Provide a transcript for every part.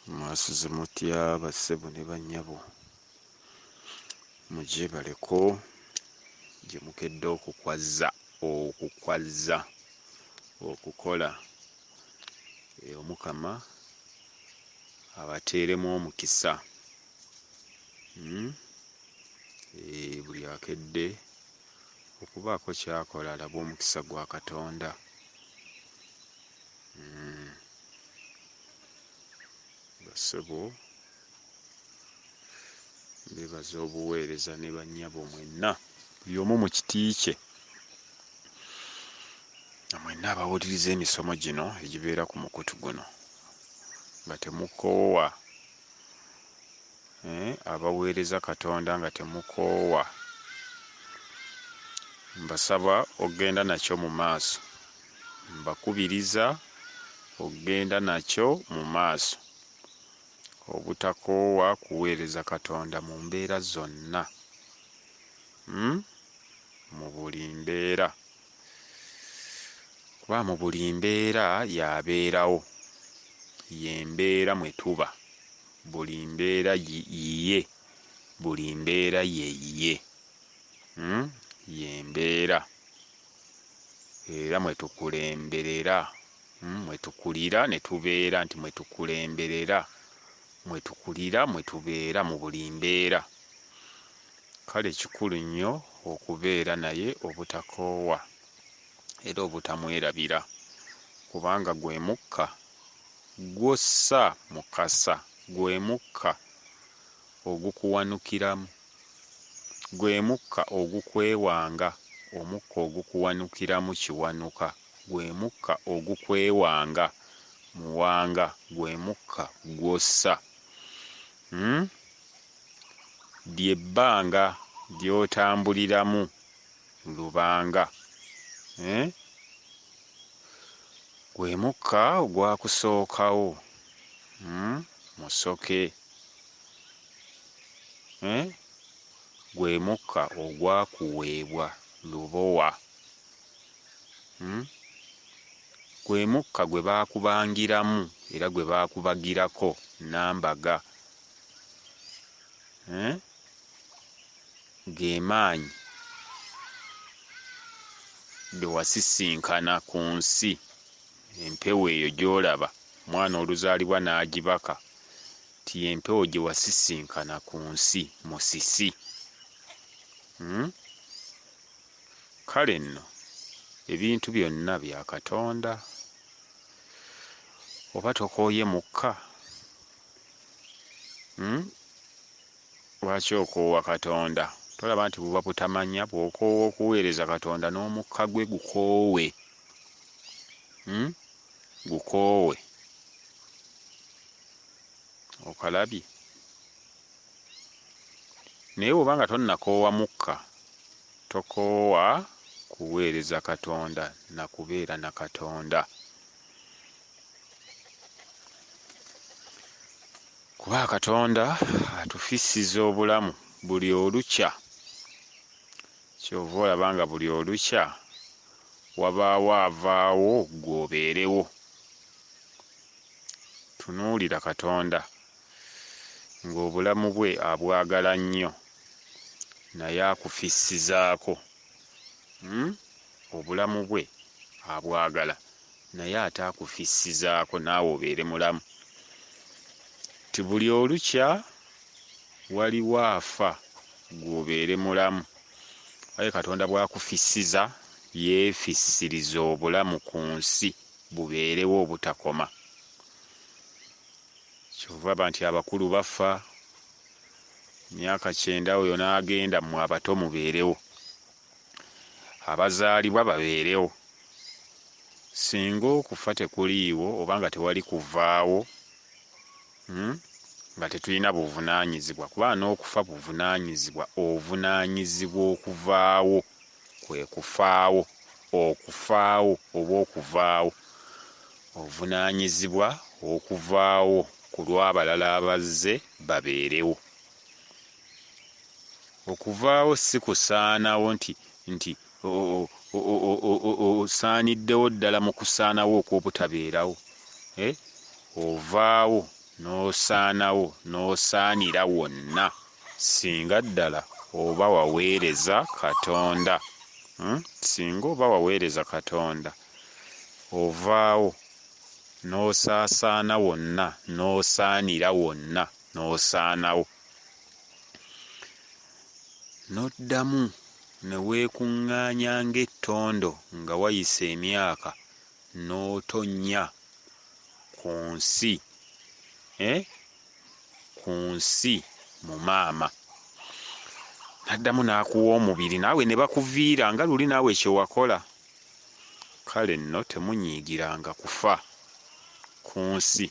Mwasize mutya bassebo ne bannyabo, mugyebaleko gye mukedde okukwaza okukola. Omukama abateeremu omukisa. Buli akedde okubaako ky'akola alabe omukisa gwa Katonda. Bassebo mbebaza obuweereza ne bannyabo mwenna, buli omu mu kiti kye, mwenna abawuliriza emisomo gino egibeera ku mukutu guno nga temukoowa, abaweereza Katonda nga temukoowa, mbasaba okgenda nakyo mu maaso, mbakubiriza okgenda nakyo mu maaso, obutakoowa kuweereza Katonda mu mbeera zonna, mu buli mbeera, kuba mu buli mbeera y'abeerawo, y'embeera mwe tuba, buli mbeera yiye, buli mbeera ye yiye, y'embeera era mwe tukulemberera, mwe tukulira ne tubeera, nti mwe tukulemberera, mwe tukulira mwe tubeera mu buli mbeera. Kale kikulu nnyo okubeera naye obutakoowa era obutamwerabira, kubanga gwe mukka gw'ossa mukasa, gwe mukka ogukuwanukiramu, gwe mukka ogukwewanga, omukka ogukuwanukiramu kiwanuka, gwe mukka ogukwewanga muwanga, gwe mukka gw'ossa. Ly'ebbanga ly'otambuliramu lubanga, gwe mukka ogwakusookawo musoke, gwe mukka ogwakuweebwa lubowa, gwe mukka gwe baakubangiramu era gwe baakubagirako Nambaga, ge maanyi ge wasisinkana ku nsi. Empewo eyo gy'olaba omwana oluzaalibwa n'agibaka, ti empewo gye wasisinkana ku nsi musisi. Kale nno ebintu byonna bya Katonda. Oba tokooye mukka, lwaki okoowa Katonda? Tolaba nti buba butamanya, bw'okoowa okuweereza Katonda n'omukka gwe gukoowe, gukoowe. Okalabye? Naye bw'oba nga tonnakoowa mukka, tokoowa kuweereza Katonda na kubeera na Katonda. Kuba Katonda atufissiza obulamu buli olukya. Kyova olaba nga buli olukya wabaawo avaawo gw'obeerewo. Tunuulira Katonda ng'obulamu bwe abwagala nnyo, naye akufissizaako. Obulamu bwe abwagala naye ate akufissizaako naawe obeere mulamu. Ti buli olukya waliwo afa gw'obeere mulamu. Aye Katonda bw'akufissiza, yeefissiriza obulamu ku nsi bubeerewo obutakoma. Kyova ba nti abakulu bafa, myaka 90 oyo n'agenda, mmwe abato mubeerewo, abazaalibwa babeerewo. Singa okufa tekuliiwo oba nga tewali kuvaawo, nga tetulina buvunaanyizibwa, kuba n'okufa buvunaanyizibwa. Ovunaanyizibwa okuvaawo kwe kufaawo, okufaawo oba okuvaawo. Ovunaanyizibwa okuvaawo ku lw'abalala abazze babeerewo. Okuvaawo si kusaanawo nti osaaniddewo ddala mu kusaanawo okw'obutabeerawo. Ovaawo n'osaanawo n'osaanira wonna singa ddala oba waweereza Katonda. Singa oba waweereza Katonda ovaawo n'osaasaana wonna n'osaanira wonna n'osaanawo, n'oddamu ne weekuŋŋaanya ng'ettondo nga wayise emyaka n'otonnya ku nsi, ku nsi mu maama, n'addamu n'akuwa omubiri naawe ne bakuviira nga luli naawe kyewakola. Kale nno temunyiigiranga kufa ku nsi,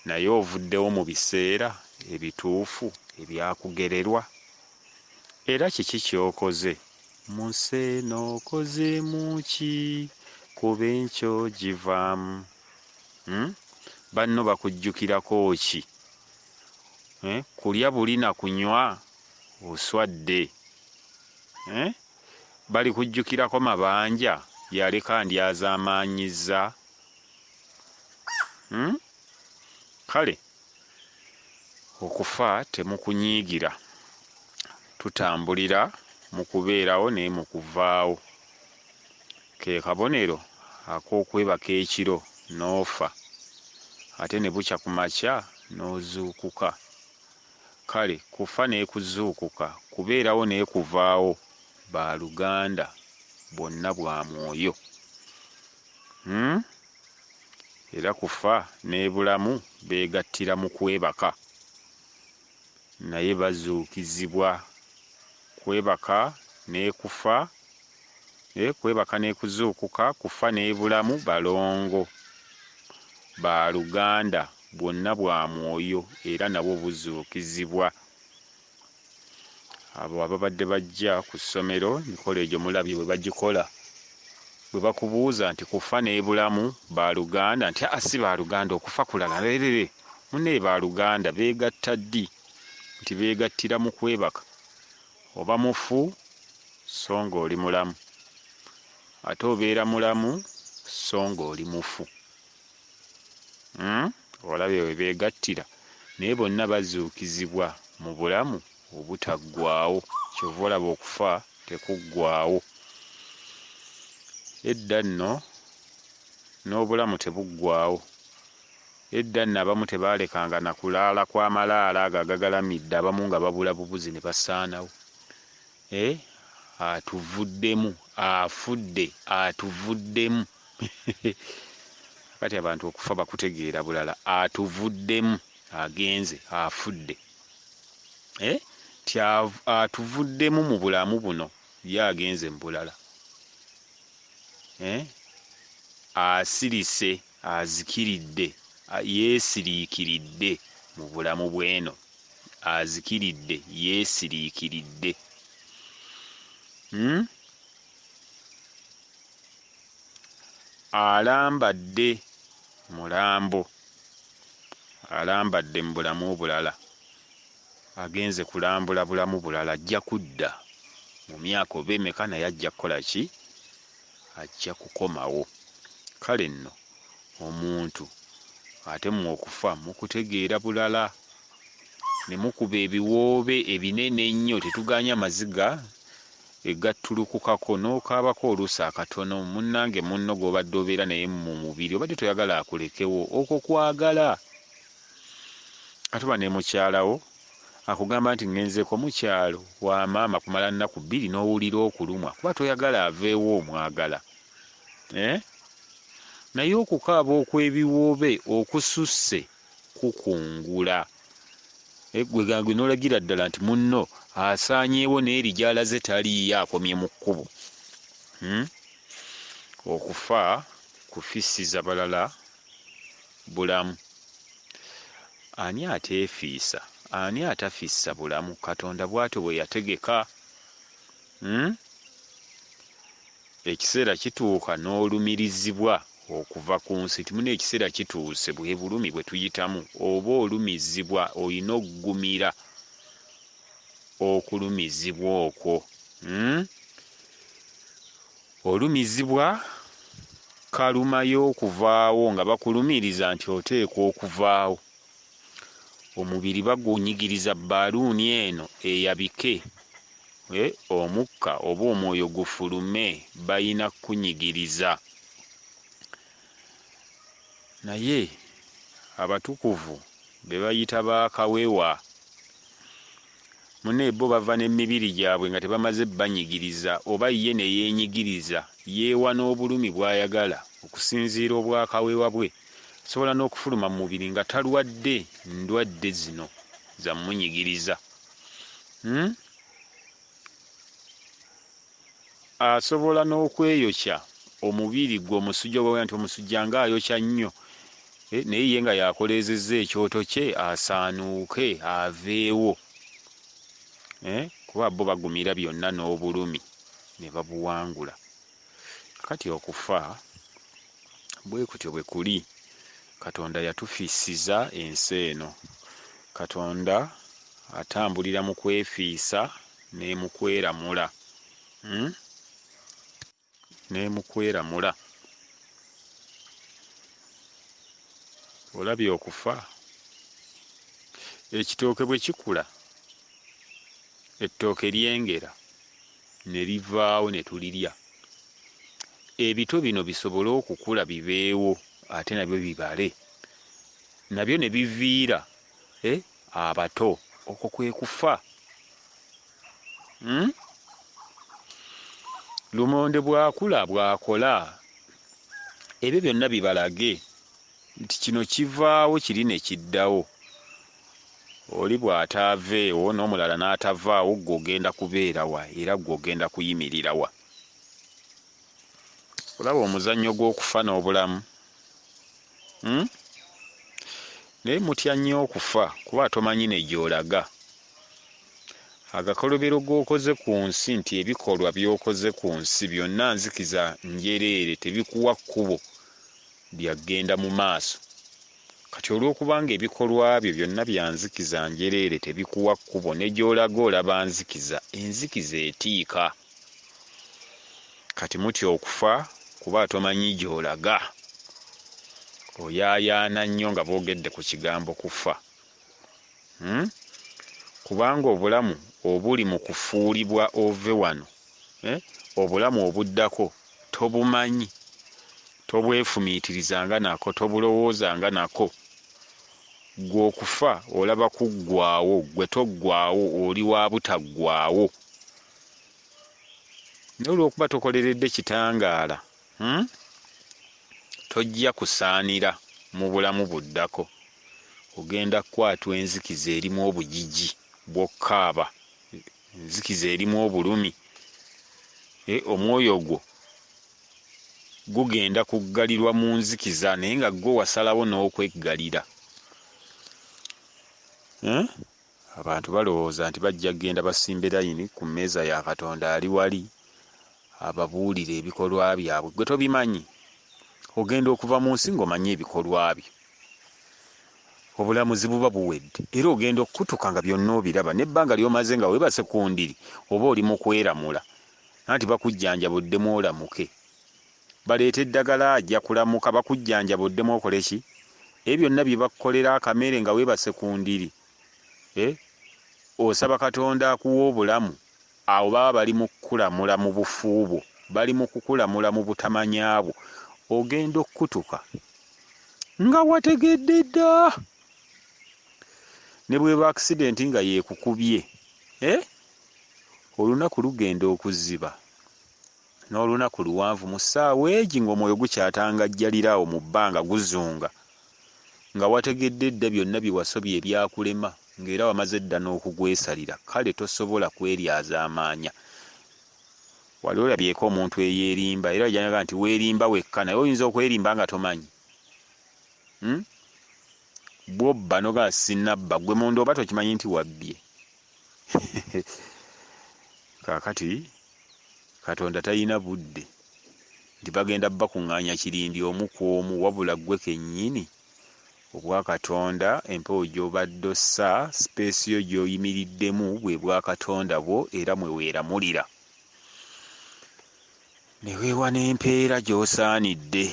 naye ovuddewo mu biseera ebituufu ebyakugererwa. Era kiki ky'okoze? Museno okozeemu ki? Kuba enkyo givaamu. Banno bakujjukirako ki? Kulya buli na kunywa oswadde. Bali kujjukirako mabanja yaleka ndyazaamaanyizza. Kale okufa temukunyiigira, tutambulira mu kubeerawo naye mu kuvaawo. Ke kabonero ak'okwebaka ekiro n'ofa, ate ne bukya ku makya n'ozuukuka. Kale kufa naye kuzuukuka, kubeerawo naye kuvaawo, baaluganda bwonna bwa mwoyo. Era kufa n'ebulamu beegattira mu kwebaka, naye bazuukizibwa. Kwebaka n'ekufa, kwebaka n'ekuzuukuka, kufa n'ebulamu balongo, baaluganda bwonna bwa mwoyo, era nabwo buzuukizibwa. Abo ababadde bajja ku ssomero emikolo egyo mulabye bwe bagikola, bwe bakubuuza nti kufa n'ebulamu baaluganda, nti si baaluganda, okufa kulala. Leerere munne baaluganda beegatta ddi? Nti beegattira mu kwebaka. Oba mufu so ng'oli mulamu, ate obeera mulamu so ng'oli mufu. Olabye we beegattira, naye bonna bazuukizibwa mu bulamu obutaggwaawo. Kyova olaba okufa tekuggwaawo. Edda nno n'obulamu tebuggwaawo. Edda nno abamu tebaalekanga na kulaala kw'amalaala ago agagalamidde, abamu nga babula bubuzi ne basaanawo. Atuvuddemu, afudde, atuvuddemu. Kati abantu okufa bakutegeera bulala. Atuvuddemu, agenze, afudde. Ti atuvuddemu mu bulamu buno, ye agenze mu bulala. Asirise, azikiridde, yeesiriikiridde mu bulamu bweno. Azikiridde, yeesiriikiridde. Alambadde mulambo, alambadde mu bulamu bulala, agenze kulambula bulamu bulala. Ajja kudda mu myaka oba emeka, naye ajja kukola ki? Ajja kukomawo. Kale nno omuntu ate mmwe okufa mukutegeera bulala, ne mukuba ebiwoobe ebinene ennyo, tetuganya amaziga egattulukukako, n'okaabako oluusi akatono. Munnange munno gw'obadde obeera naye mu mubiri, obadde toyagala akulekewo, okwo kwagala. Atuba ne mukyalawo akugamba nti ngenzeeko mu kyalo wa maama kumala nnaku 2 n'owulira okulumwa, kuba toyagala aveewo, omwagala. Naye okukaaba okw'ebiwoobe okususse kukungula. Gwe n'olagira ddala nti munno asaanyeewo n'eri gy'alaze taliiyo, akomye mu kkubo. Okufa kufissiza balala bulamu. Ani ateefiisa? Ani atafissa bulamu? Katonda bw'atyo bwe yategeka. Ekiseera kituuka n'olumirizibwa okuva ku nsi. Timuno ekiseera kituuse, bwe bulumi bwe tuyitamu. Oba olumizibwa, olina okugumira okulumizibwa okwo. Olumizibwa kalumayo okuvaawo nga bakulumiriza nti oteekwa okuvaawo. omubiri bagunyigiriza bbaluuni eno eyabike, omukka oba omwoyo gufulume, bayina kunyigiriza. Naye abatukuvu be bayita baakawewa, munne bo bava n'emibiri gyabwe nga tebamaze banyigiriza, oba ye ne yeenyigiriza, yeewa n'obulumi bw'ayagala okusinziira obwakawewa bwe, asobola n'okufuluma mu mubiri nga talwadde ndwadde zino za munyigiriza. Asobola n'okweyokya omubiri gwe, omusujja gwe nti omusujja ng'ayokya nnyo, naye ye nga yakoleezezza ekyoto kye asaanuuke aveewo, kuba bo bagumira byonna n'obulumi ne babuwangula. Kati okufa bwe kutyo bwe kuli. Katonda yatufiisiza ensi eno. Katonda atambulira mu kwefiisa ne mu kweramula, ne mu kweramula. Olabye okufa, ekitooke bwe kikula, ettooke lyengera ne livaawo ne tulirya. Ebito bino bisobole okukula bibeewo ate nabyo bibale, nabyo ne biviira abato. Okwo kwe kufa. Lumonde bw'akula bw'akola, ebyo byonna bibalage nti kino kivaawo, kiri ne kiddawo. Oli bw'ataaveewo n'omulala n'atavaawo, gwe ogenda kubeera wa era gwe ogenda kuyimirira wa? Olaba omuzannyo gw'okufa n'obulamu. Naye mutya nnyo okufa kuba tomanyi ne gy'olaga. Agakolobero g'okoze ku nsi, nti ebikolwa by'okoze ku nsi byonna nzikiza njereere, tebikuwa kkubo byagenda mu maaso. Kati olw'okuba nga ebikolwa byo byonna bya nzikiza njereere, tebikuwa kkubo, ne gy'olaga olaba nzikiza, enzikiza etiika. Kati mutya okufa kuba tomanyi gy'olaga. Oyaayaana nnyo nga boogedde ku kigambo kufa. Kubanga obulamu obuli mu kufuulibwa ove wano, obulamu obuddako tobumanyi, tobwefumiitirizanga nako, tobulowoozanga nako. Gwe okufa olaba kuggwaawo, gwe toggwaawo, oli wa butaggwaawo. Naye olw'okuba tokoleredde kitangaala, tojja kusaanira mu bulamu buddako. Ogenda kukwatwa enzikiza erimu obugigi bw'okkaaba, enzikiza erimu obulumi. Omwoyo gwo gugenda kuggalirwa mu nzikiza, naye nga gwe wasalawo n'okweggalira. Abantu balowooza nti bajja kgenda basimbe layini ku mmeeza ya Katonda ali wali, ababuulira ebikolwa byabwe. Gwe tobimanyi. Ogenda okuva mu nsi ng'omanyi ebikolwa byo. Obulamuzi buba buwedde era ogenda okukutuka nga byonna obiraba, n'ebbanga ly'omaze nga weebase ku ndiri oba oli mu kweramula, anti bakujjanjabuddemu olamuke. Baleeta eddagala ajja kulamuka, bakujjanjabuddemu okole ki? Ebyo byonna bye bakukolera akamere nga weebase ku ndiri. Osaba Katonda akuwa obulamu, awo baba bali mu kukulamula mu bufu bwo, bali mu kukulamula mu butamanya bwo. Ogenda okukutuka nga wategedde dda. Ne bweba accident nga yeekukubye, olunaku lugenda okuzziba, n'olunaku luwanvu mu ssaawa egi ng'omwoyo gukyatangajjaliraawo mu bbanga guzunga, nga wategedde dda byonna bye wasobye ebyakulema, ng'era wamaze dda n'okugwesalira. Kale tosobola kweryaza amaanya. Wali olabyeko omuntu eyeerimba, era janaga nti weerimba wekka, naye oyinza okwerimba nga tomanyi. Bw'obba noga sinnabba, gwe munda oba tokimanyi nti wabbye. Kaakati Katonda talina budde nti bagenda bakuŋŋaanya kirindi omu ku omu, wabula ggwe kennyini obwa Katonda, empewo gy'obadde ossa, sipeesi yo gy'oyimiriddemu bwe bwa Katonda bwo, era mwe weeramulira. Ne weewa n'empeera gy'osaanidde,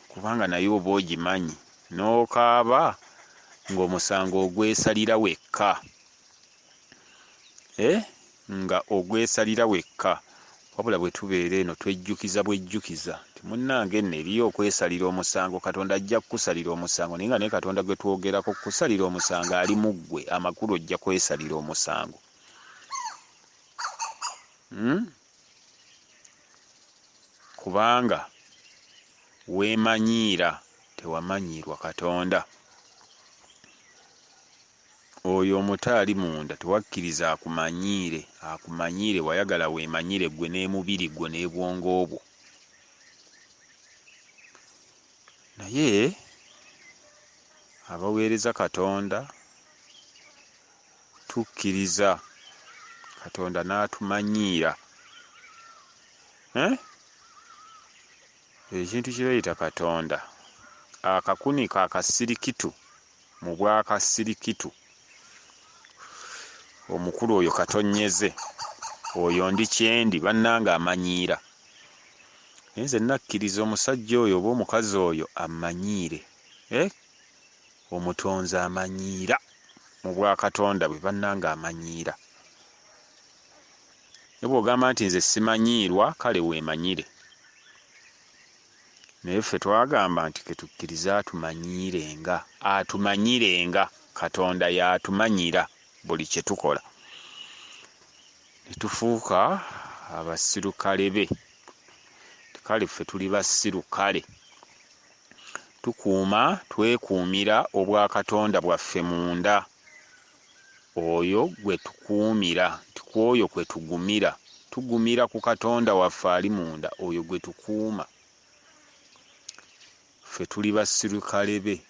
kubanga naye oba ogimanyi, n'okaaba ng'omusango ogwesalira wekka. Nga ogwesalira wekka. Wabula bwe tubeera eno twejjukiza bwejjukiza nti munnange nno eriyo okwesalira omusango. Katonda ajja kukusalira omusango, naye nga naye Katonda gwe twogerako kusalira omusango ali mu ggwe, amakulu ojja kwesalira omusango. Kubanga weemanyiira tewamanyiirwa Katonda. Oyo omuto ali munda tewakkiriza akumanyiire wayagala weemanyire ggwe n'emubiri gwo n'ebwongo bwo. Naye abaweereza Katonda tukkiriza Katonda n'atumanyiira. Ekintu kye bayita Katonda, akakuni kaakasirikitu mu bwakasirikitu. Omukulu oyo katonnyeze, oyo ndi kyendi, bannange amanyiira. Naye nze nakkiriza omusajja oyo oba omukazi oyo amanyiire. Omutonzi amanyiira mu bwakatonda bwe, bannange amanyiira. Ne bw'ogamba nti nze simanyiirwa, kale weemanyire. Naye ffe twagamba nti ketukkiriza atumanyirenga. Katonda y'atumanyira buli kye tukola. Ne tufuuka abasirukale be. Kale ffe tuli basirukale. Twekuumira obwakatonda bwaffe munda. Oyo gwe tukuumira, nti ku oyo kwe tugumira. Tugumira ku Katonda waffe ali munda, oyo gwe tukuuma. Ffe tuli basirukale be.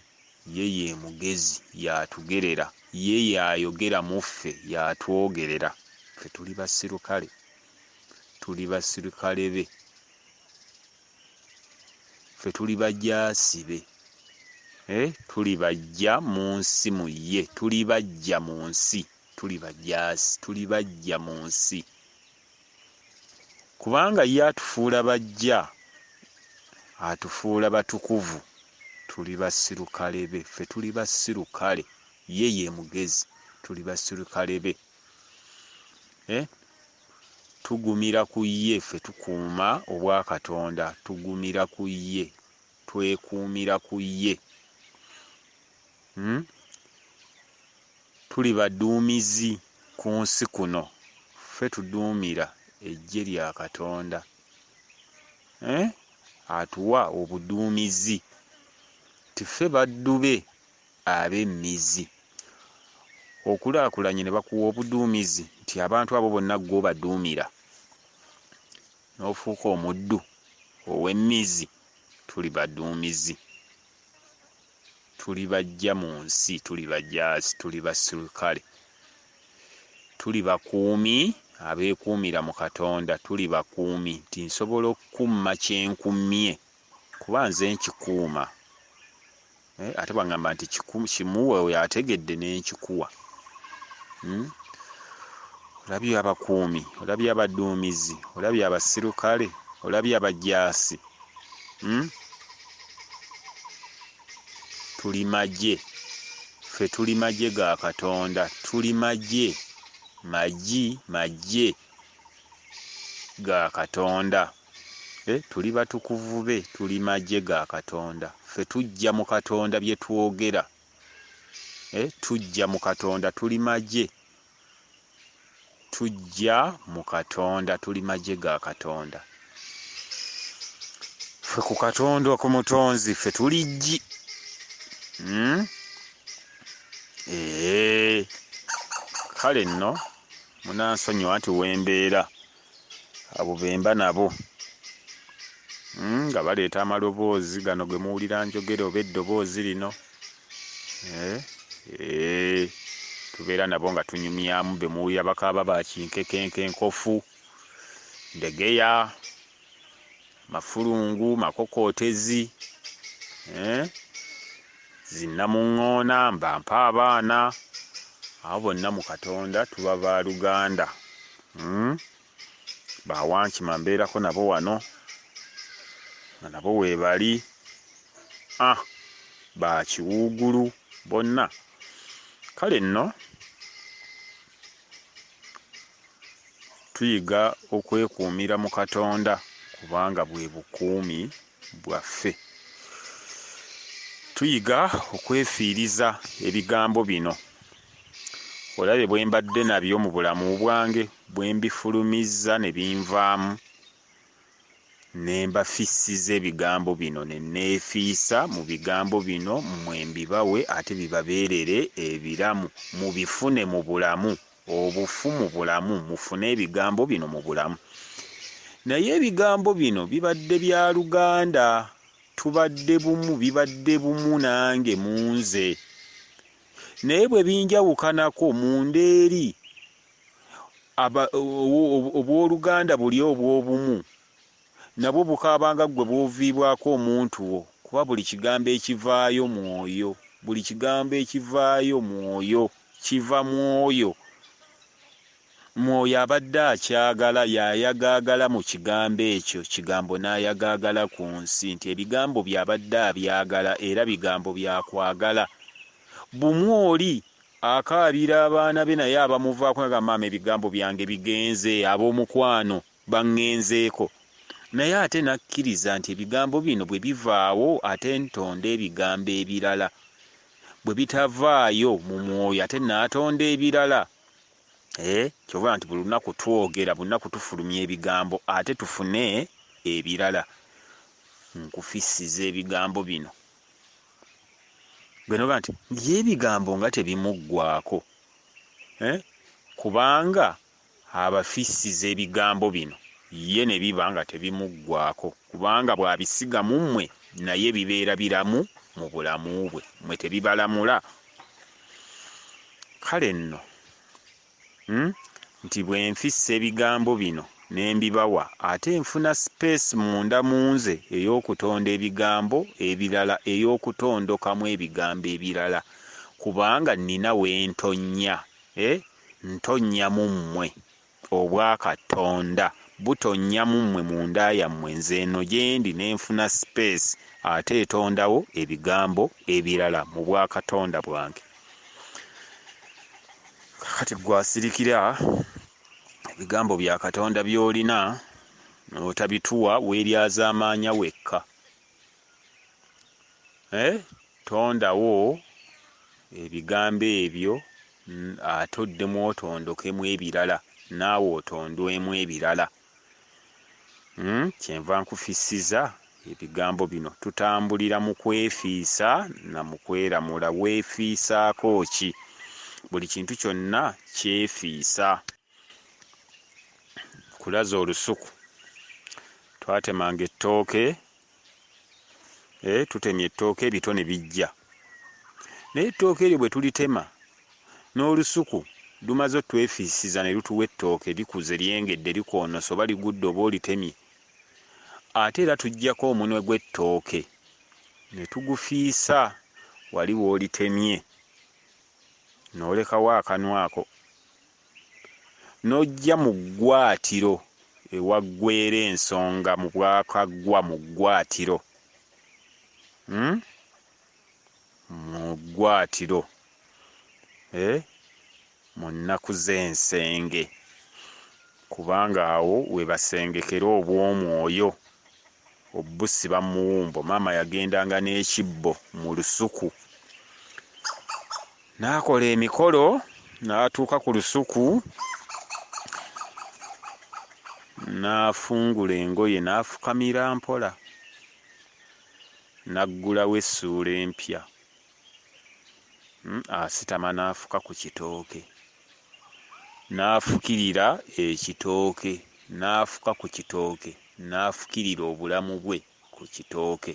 Ye ye mugezi, y'atugerera. Ye y'ayogera mu ffe, y'atwogerera. Ffe tuli basirukale. Tuli basirukale be. Ffe tuli bajaasi be. Tuli bajja mu nsi mu ye. Tuli bajja mu nsi. Tuli bajaasi. Tuli bajja mu nsi. Kubanga ye atufuula bajja, atufuula batukuvu. Tuli basirukale be. Ffe tuli basirukale. Ye ye mugezi. Tuli basirukale be. Tugumira ku ye. Ffe tukuuma obwakatonda. Tugumira ku ye. Twekuumira ku ye. Tuli baduumizi ku nsi kuno. Ffe tuduumira eggye lya Katonda. Atuwa obuduumizi. Tiffe baddu be ab'emmizi. Okulaakulanye ne bakuwa obuduumizi nti abantu abo bonna gw'obaduumira n'ofuuka omuddu ow'emmizi. Tuli baduumizi. Tuli bajja mu nsi. Tuli bajaasi. Tuli basirukale. Tuli bakuumi abeekuumira mu Katonda. Tuli bakuumi nti nsobola okukumma kyenkummye kuba nze nkikuuma. Ate bw'angamba nti kimuwe oyo ategedde n'enkikuwa. Olabye abakuumi, olabye abaduumizi, olabye abasirukale, olabye abajaasi. Tuli magye. Ffe tuli magye ga Katonda. Tuli magye ga Katonda. Tuli batukuvu be. Tuli magye ga Katonda. Ffe tujja mu Katonda bye twogera. Tujja mu Katonda. Tuli magye. Tujja mu Katonda. Tuli magye ga Katonda. Ffe ku Katonda ku mutonzi ffe tuli ggi. Kale nno munansonyiwa nti wembeera abo bemba nabo nga baleeta amaloboozi gano ge muwulira njogera oba eddoboozi lino. Tubeera nabo nga tunyumyamu be muwulira bakaaba ba kinkekenke, nkofu, ndegeya, mafulungu, makokootezi, zinnamuŋŋoona, mbampa abaana. Abo bonna mu Katonda tuba baaluganda. Bawankima mbeerako nabo wano nga nabo weebali. Bakiwuugulu bonna kale nno tuyiga okwekuumira mu Katonda kubanga bwe bukuumi bwaffe. Tuyiga okwefiiriza ebigambo bino. Olabe bwe mbadde nabyo mu bulamu bwange, bwe mbifulumizza ne binvaamu, ne mbafissiza ebigambo bino ne neefiisa mu bigambo bino mmwe mbibawe ate bibabeerere ebiramu, mubifune mu bulamu. Obufu mu bulamu, mufune ebigambo bino mu bulamu. Naye ebigambo bino bibadde bya Luganda, tubadde bumu, bibadde bumu nange mu nze. Naye bwe binjawukanako munda eri obw'Oluganda buli obw'obumu, nabwo bukaabanga ggwe bw'oviibwako omuntu wo, kuba buli kigambo ekivaayo mwoyo, buli kigambo ekivaayo mwoyo, kiva mwoyo. Mwoyo abadde akyagala, y'ayagaagala mu kigambo ekyo, kigambo n'ayagaagala ku nsi, nti ebigambo by'abadde abyagala era bigambo byakwagala. Bumu oli akaabira abaana be naye abamuvaako nga maama ebigambo byange bigenze, ab'omukwano baŋŋenzeeko. Naye ate nakkiriza nti ebigambo bino bwe bivaawo ate ntonda ebigambo ebirala. Bwe bitavaayo mu mwoyo ate naatonda ebirala. Kyova nti buli lunaku twogera, buli lunaku tufulumya ebigambo ate tufune ebirala. Nkufissiza ebigambo bino. Gwe noga nti ebigambo nga tebimuggwaako, kubanga abafissiza ebigambo bino ye ne biba nga tebimuggwaako, kubanga bw'abisiga mu mmwe naye bibeera biramu mu bulamu bwe, mmwe tebibalamula. Kale nno nti bwe nfissa ebigambo bino ne mbibawa ate nfuna space munda mu nze ey'okutonda ebigambo ebirala, ey'okutondokamu ebigambo ebirala, kubanga nnina we ntonnya. Ntonnya mu mmwe obwakatonda butonnya mu mmwe munda yammwe, nze eno gye ndi ne nfuna space ate etondawo ebigambo ebirala mu bwakatonda bwange. Kati gwasirikira ebigambo bya Katonda by'olina n'otabituwa weeryazaamaanya wekka. Tondawo ebigambo ebyo ate oddemu otondokemu ebirala, naawe otondwemu ebirala. Kyenva nkufissiza ebigambo bino. Tutambulira mu kwefiisa na mu kweramula. Weefiisaako ki? Buli kintu kyonna kyefiisa. Kulaza olusuku, twatemanga ettooke, tutemye ettooke ebito ne bijja. Naye ettooke eryo bwe tulitema n'olusuku lumaze otwefiisiza ne lutuwa ettooke likuze lyengedde likwonosa oba ligudde oba olitemye, ate era tuggyako omunwe gw'ettooke ne tugufiisa wali w'olitemye, n'olekawo akanwako, n'ojja mu ggwaatiro ewaggweera ensonga mu bwakaggwa mu ggwaatiro. Mu ggwaatiro mu nnaku z'ensenge, kubanga awo we basengekera obw'omwoyo obusiba mu muwumbo. Maama yagendanga n'ekibbo mu lusuku, n'akola emikolo, n'atuuka ku lusuku, n'afungula engoye n'afukamira mpola, n'aggulawo essuula empya, asitama n'afuka ku kitooke, n'afukirira ekitooke, n'afuka ku kitooke, n'afukirira obulamu bwe ku kitooke,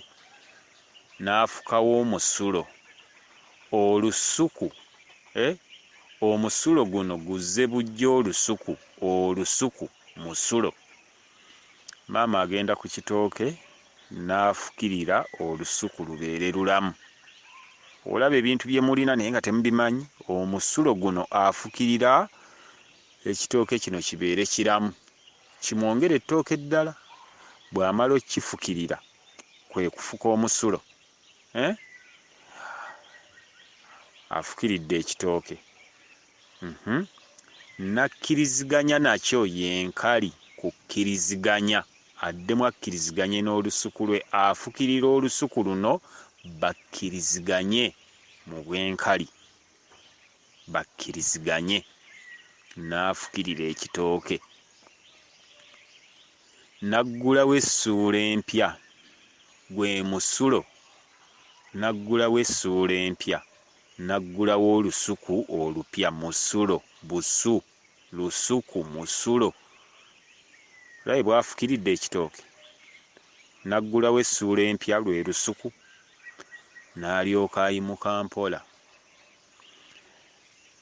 n'afukawo omusulo. Olusuku, omusulo guno guzze bujja olusuku, olusuku musulo. Maama agenda ku kitooke n'afukirira olusuku lubeere lulamu. Olaba ebintu bye mulina naye nga temubimanyi. Omusulo guno afukirira ekitooke kino kibeere kiramu, kimwongere ettooke eddala. Bw'amala okifukirira kwe kufuka omusulo, afukiridde ekitooke. Nakkiriziganya nakyo yenkali kukkiriziganya, addemu akkiriziganye n'olusuku lwe, afukirira olusuku luno bakkiriziganye mu bwenkali, bakkiriziganye, n'afukirira ekitooke. Naggulawo essuula empya, gwe musulo, naggulawo essuula empya, naggulawo olusuku olupya. Musulo busu, lusuku musulo. Olabe bwafukiridde ekitooke. Naggulawo essuula empya, lwe lusuku, n'alyoka ayimuka mpola,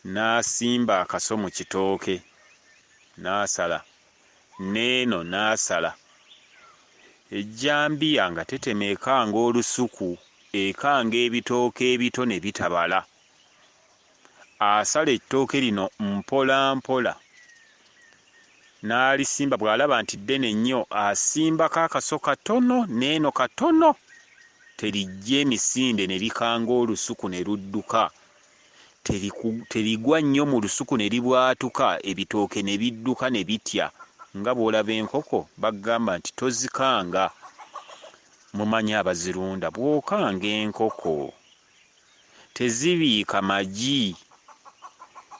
n'asimba akaso mu kitooke, n'asala, n'eno n'asala. Ejjambiya nga tetema ekanga olusuku, ekanga ebitooke ebito ne bitabala. Asala ettooke lino mpola mpola, n'alisimba. Bw'alaba nti ddene nnyo, asimbako akaso katono n'eno katono, terijja emisinde ne likanga olusuku ne ludduka. Terigwa nnyo mu lusuku ne libwatuka, ebitooke ne bidduka ne bitya. Nga bw'olaba enkoko bagamba nti tozikanga. Mumanyi abazirunda, bw'okanga enkoko tezibiika magi,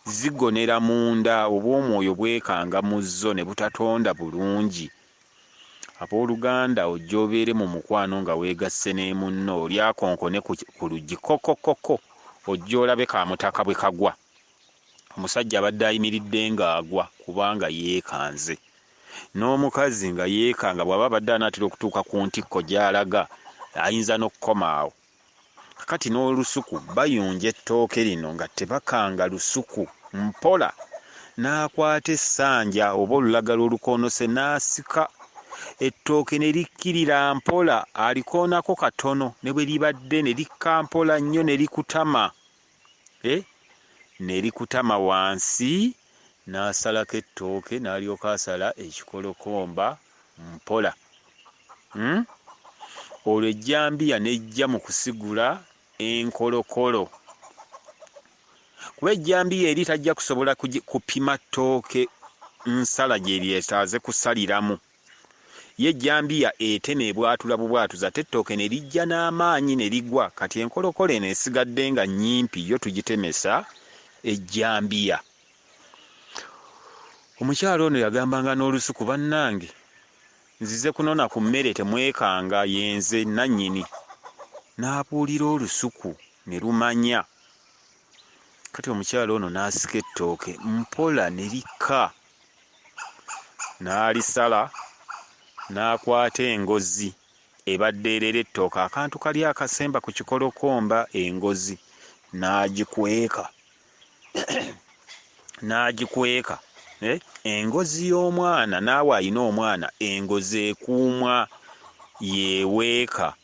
zigonera munda, oba omwoyo bwekanga mu zo ne butatonda bulungi. Abooluganda ojja obeere mu mukwano nga weegasse ne munno, olyakonkone ku luggi kokokoko, ojja olabe kamutaka bwe kagwa. Omusajja abadde ayimiridde ng'agwa kubanga yeekanze. N'omukazi nga yeekanga, bw'aba abadde anaatera okutuuka ku ntikko gy'alaga, ayinza n'okukoma awo. Kakati n'olusuku bayunja ettooke lino nga tebakanga lusuku, mpola. N'akwata essanja oba olulagala olukoonose, n'asika ettooke ne likkirira mpola, alikoonako katono, ne bwe libadde ne likka mpola nnyo ne likutama, ne likutama wansi. N'asalako ettooke, n'alyoka asala ekikolokomba mpola. Olwo ejjambiya n'ejja mu kusigula enkolokolo, kuba ejjambiya eri tajja kusobola kupima ttooke nsala gye lyetaaze kusaliramu. Ye ejjambiya etema ebwatula bubwatuza, ate ettooke ne lijja n'amaanyi ne ligwa. Kati enkolokolo eno esigadde nga nnyimpi, yo tugitemesa ejjambiya. Omukyalo ono yagambanga n'olusuku, bannange nzize kunona ku mmere temwekanga, yenze nannyini. N'abuulira olusuku ne lumanya. Kati omukyalo ono n'asika ettooke mpola ne likka, n'alisala, n'akwata engozi ebadde erera ettooke, akantu kali akasemba ku kikolokomba, engozi n'agikweka n'agikweka. Engozi y'omwana, naawe ayina omwana, engozi ekuumwa, yeeweeka,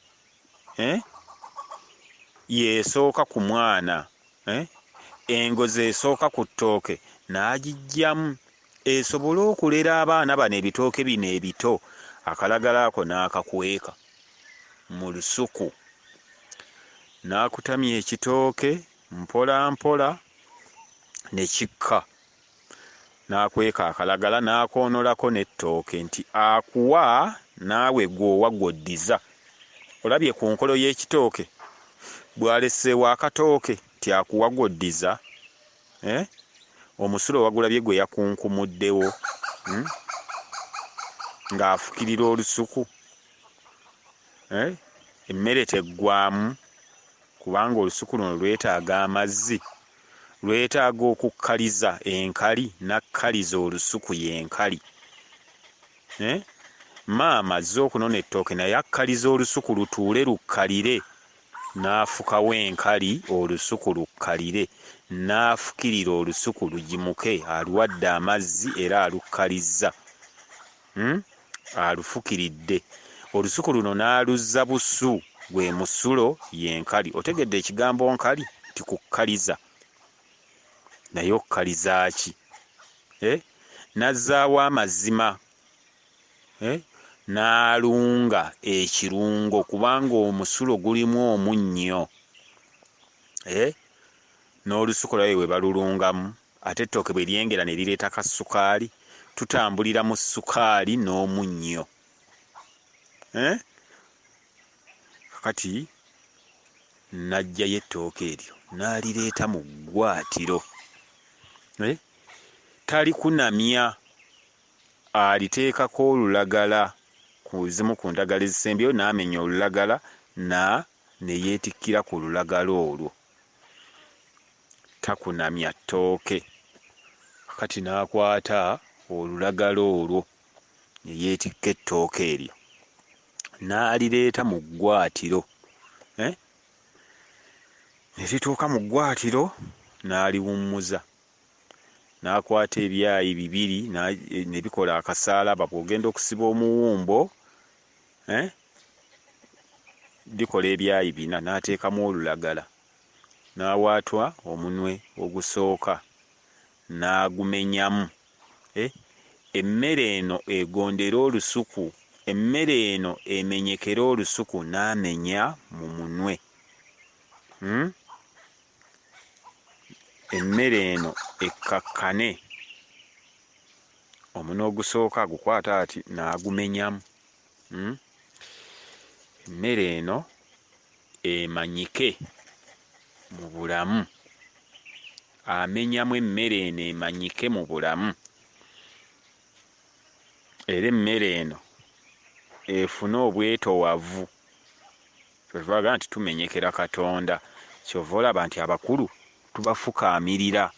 yeesooka ku mwana, engozi esooka ku ttooke, n'agiggyamu esobole okulera abaana bano ebitooke bino ebito. Akalagala ako n'akakweka mu lusuku, n'akutamya ekitooke mpola mpola ne kikka. N'akweka akalagala, n'akoonolako n'ettooke nti akuwa naawe gw'owa gw'oddiza. Olabye ku nkolo y'ekitooke bw'alesseewo akatooke nti akuwa gw'oddiza, omusulo wagulabye gwe yakunkumuddewo, ng'afukirira olusuku, emmere teggwamu, kubanga olusuku luno lwetaaga amazzi, lwetaaga okukkaliza enkali, nakkaliza olusuku yenkali. Maama azze okunona ettooke naye akkaliza olusuku lutuule lukkalire, n'afukawo enkali olusuku lukkalire, n'afukirira olusuku lugimuke, aluwadde amazzi era alukkalizza, alufukiridde. Olusuku luno n'aluzza busu, gwe musulo yenkali. Otegedde ekigambo nkali nti kukkaliza, naye okkaliza ki? N'azzaawo amazima, n'alunga ekirungo, kubanga omusulo gulimu omunnyo, n'olusuku lwawe we balulungamu ate ettooke bwe lyengera ne lireeta kasukaali tutambulira mu sukaali n'omunnyo. Kakati najjayo ettooke eryo n'alireeta mu ggwaatiro, talikunamya, aliteekako olulagala ku zimu ku ndagala ezisembyeyo, n'amenya olulagala ne yeetikkira ku lulagala olwo. Takunamya ttooke. Kakati n'akwata olulagala olwo ne yeetikka ettooke eryo n'alireeta mu ggwaatiro. Ne lituuka mu ggwaatiro n'aliwummuza, n'akwata ebyayi bibiri ne bikola akasaalaba. Bw'ogenda okusiba omuwumbo bikola ebyayi bina, n'ateekamu olulagala, n'awaatwa omunwe ogusooka n'agumenyamu. Emmere eno egondera olusuku, emmere eno emenyekera olusuku, n'amenya mu munwe. Emmere eno ekkakkane, omunwe ogusooka agukwata ati n'agumenyamu. Emmere eno emanyike mu bulamu, amenyamu emmere eno emanyike mu bulamu. Era emmere eno efune obwetowavu. Kyetubaga nti tumenyekera Katonda. Kyova olaba nti abakulu tubafukaamirira.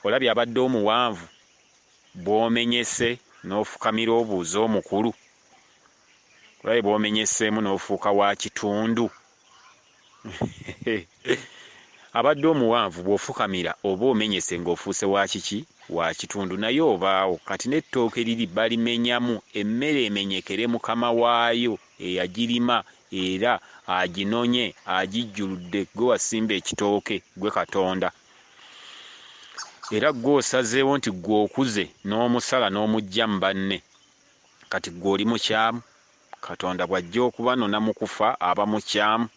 Olabye abadde omuwanvu bw'omenyese n'ofukamira obuuza omukulu, olabye bw'omenyeseemu n'ofuuka wa kitundu. Abadde omuwanvu bw'ofukamira oba omenyese ng'ofuuse wa kiki? Wa kitundu. Naye obaawo kati n'ettooke liri balimenyamu, emmere emenyekere mukama waayo eyagirima era aginonye agijjuludde. Gwe wasimba ekitooke, gwe Katonda, era gwe osazeewo nti gwe okuze n'omusala n'omujja mu banne. Kati gwe oli mukyamu. Katonda bw'ajja okubanona mu kufa aba mukyamu.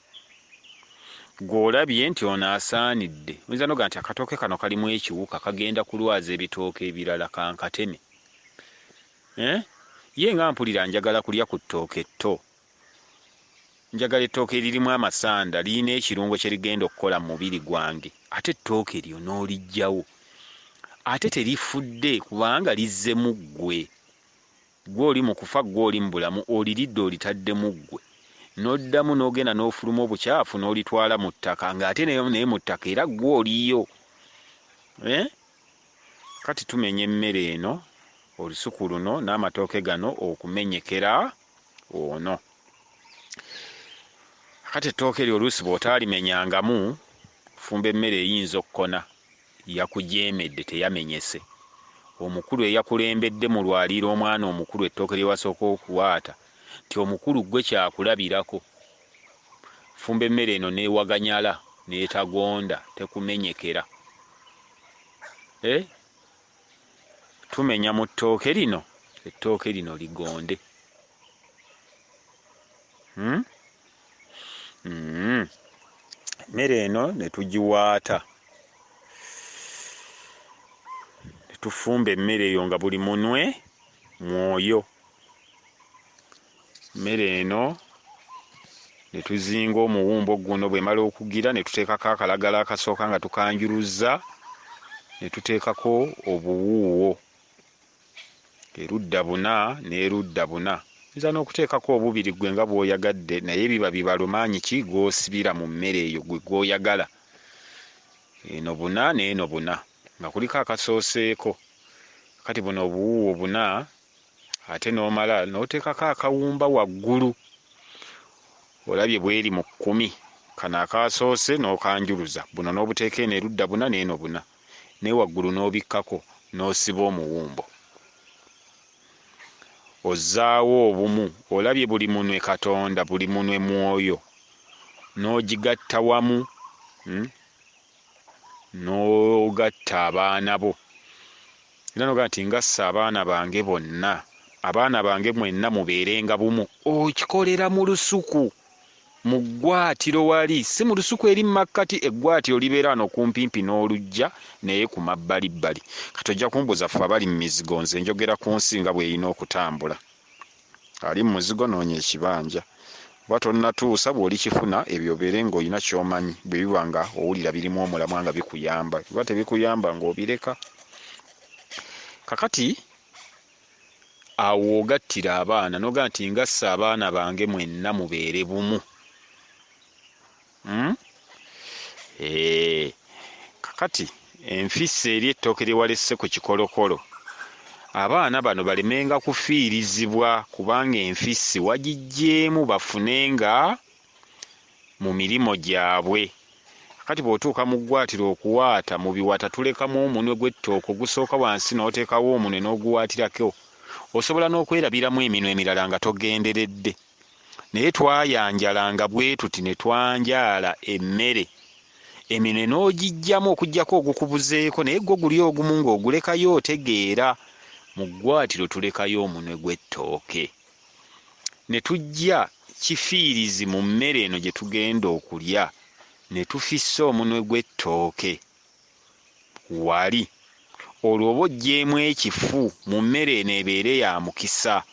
Gw'olabye nti ono asaanidde, oyinza noga nti akatooke kano kalimu ekiwuka, kagenda kulwaza ebitooke ebirala, kankateme. Ye nga mpulira njagala kulya ku ttooke tto, njagala ettooke eririmu amasanda, lirina ekirungo kye ligenda okukola mu mubiri gwange, ate ettooke eryo n'oliggyawo, ate terifudde kubanga lizzemu ggwe. Gwe oli mu kufa, gwe oli mu bulamu, oliridde olitaddemu ggwe, n'oddamu n'ogenda n'ofuluma obukyafu n'olitwala mu ttaka, ng'ate naye mu ttaka era gwe oliyo. Kati tumenya emmere eno, olusuku luno n'amatooke gano okumenyekera ono. Kati ettooke eryo oluusi bw'otaalimenyangamu, fumba emmere eyinza okukona, yakujeemedde, teyamenyese. Omukulu eyakulembedde mu lwaliiro omwana omukulu ettooke lye wasooka okuwaata, nti omukulu gwe kyakulabirako. Fumba emmere eno n'ewaganyala n'etagonda, tekumenyekera. Tumenya mu ttooke lino, ettooke lino ligonde. Emmere eno ne tugiwaata, ne tufumba emmere eyo nga buli munwe mwoyo. Emmere eno ne tuzinga omuwumbo guno, bwe mala okugira ne tuteekako akalagala akasooka nga tukanjuluzza, ne tuteekako obuwuuwo erudda buna n'erudda buna. Oyinza n'okuteekako obubiri gwe nga bw'oyagadde, naye biba bibalumaanyi ki gw'osibira mu mmere eyo gwe gw'oyagala. Eno buna n'eno buna, nga kuliko akasooseeko. Kati buno obuwuuwo buna, ate n'omala n'oteekako akawumba waggulu. Olabye bweri mu 10, kano akasoose n'okanjuluza, buno n'obuteeka eno erudda buna n'eno buna, naye waggulu n'obikkako n'osiba omuwumbo. Ozzaawo obumu, olabye buli munwe Katonda, buli munwe mwoyo, n'ogigatta wamu, n'ogatta abaana bo. Era noga nti ngassa abaana bange bonna, abaana bange mwenna mubeerenga bumu. Okikolera mu lusuku, mu ggwaatiro wali, si mu lusuku eri makkati. Eggwaatiro libeera wano kumpimpi n'olujja naye ku mabbalibbali. Kati ojja kumbuuza ffe abali mu mizigo, nze njogera ku nsi nga bw'erina okutambula. Ali mu muzigo noonya ekibanja, oba tonnatuusa bw'olikifuna ebyo obeere ng'olina ky'omanyi, bwe biba nga owulira birimu omulamwa nga bikuyamba. Biba tebikuyamba ng'obireka. Kakati awo ogattira abaana n'ogaa nti ngassa abaana bange mwenna mubeere bumu. Kakati enfisi eri ettooke lye walesse ku kikolokolo, abaana bano balemenga kufiirizibwa kubanga enfisi wagijjeemu bafunenga mu mirimo gyabwe. Kati bw'otuuka mu ggwaatiro okuwaata mu biwata tulekamu omunwe gw'ettooke ogusooka wansi n'oteekawo omunwe n'oguwaatirako, osobola n'okwerabiramu eminwe emirala nga togenderedde. Naye twayanjalanga bwe tuti ne twanjaala emmere, eminwe n'ogijjamu okuggyako ogukubuzeeko, naye gwo guli ogumu ng'ogulekayo otegeera. Mu ggwaatiro tulekayo omunwe gw'ettooke, ne tujja kifiirizi mu mmere eno gye tugenda okulya, ne tufissa omunwe gw'ettooke wali. Olwo oba oggyeemu ekifu, mu mmere eno ebeere ya mukisa,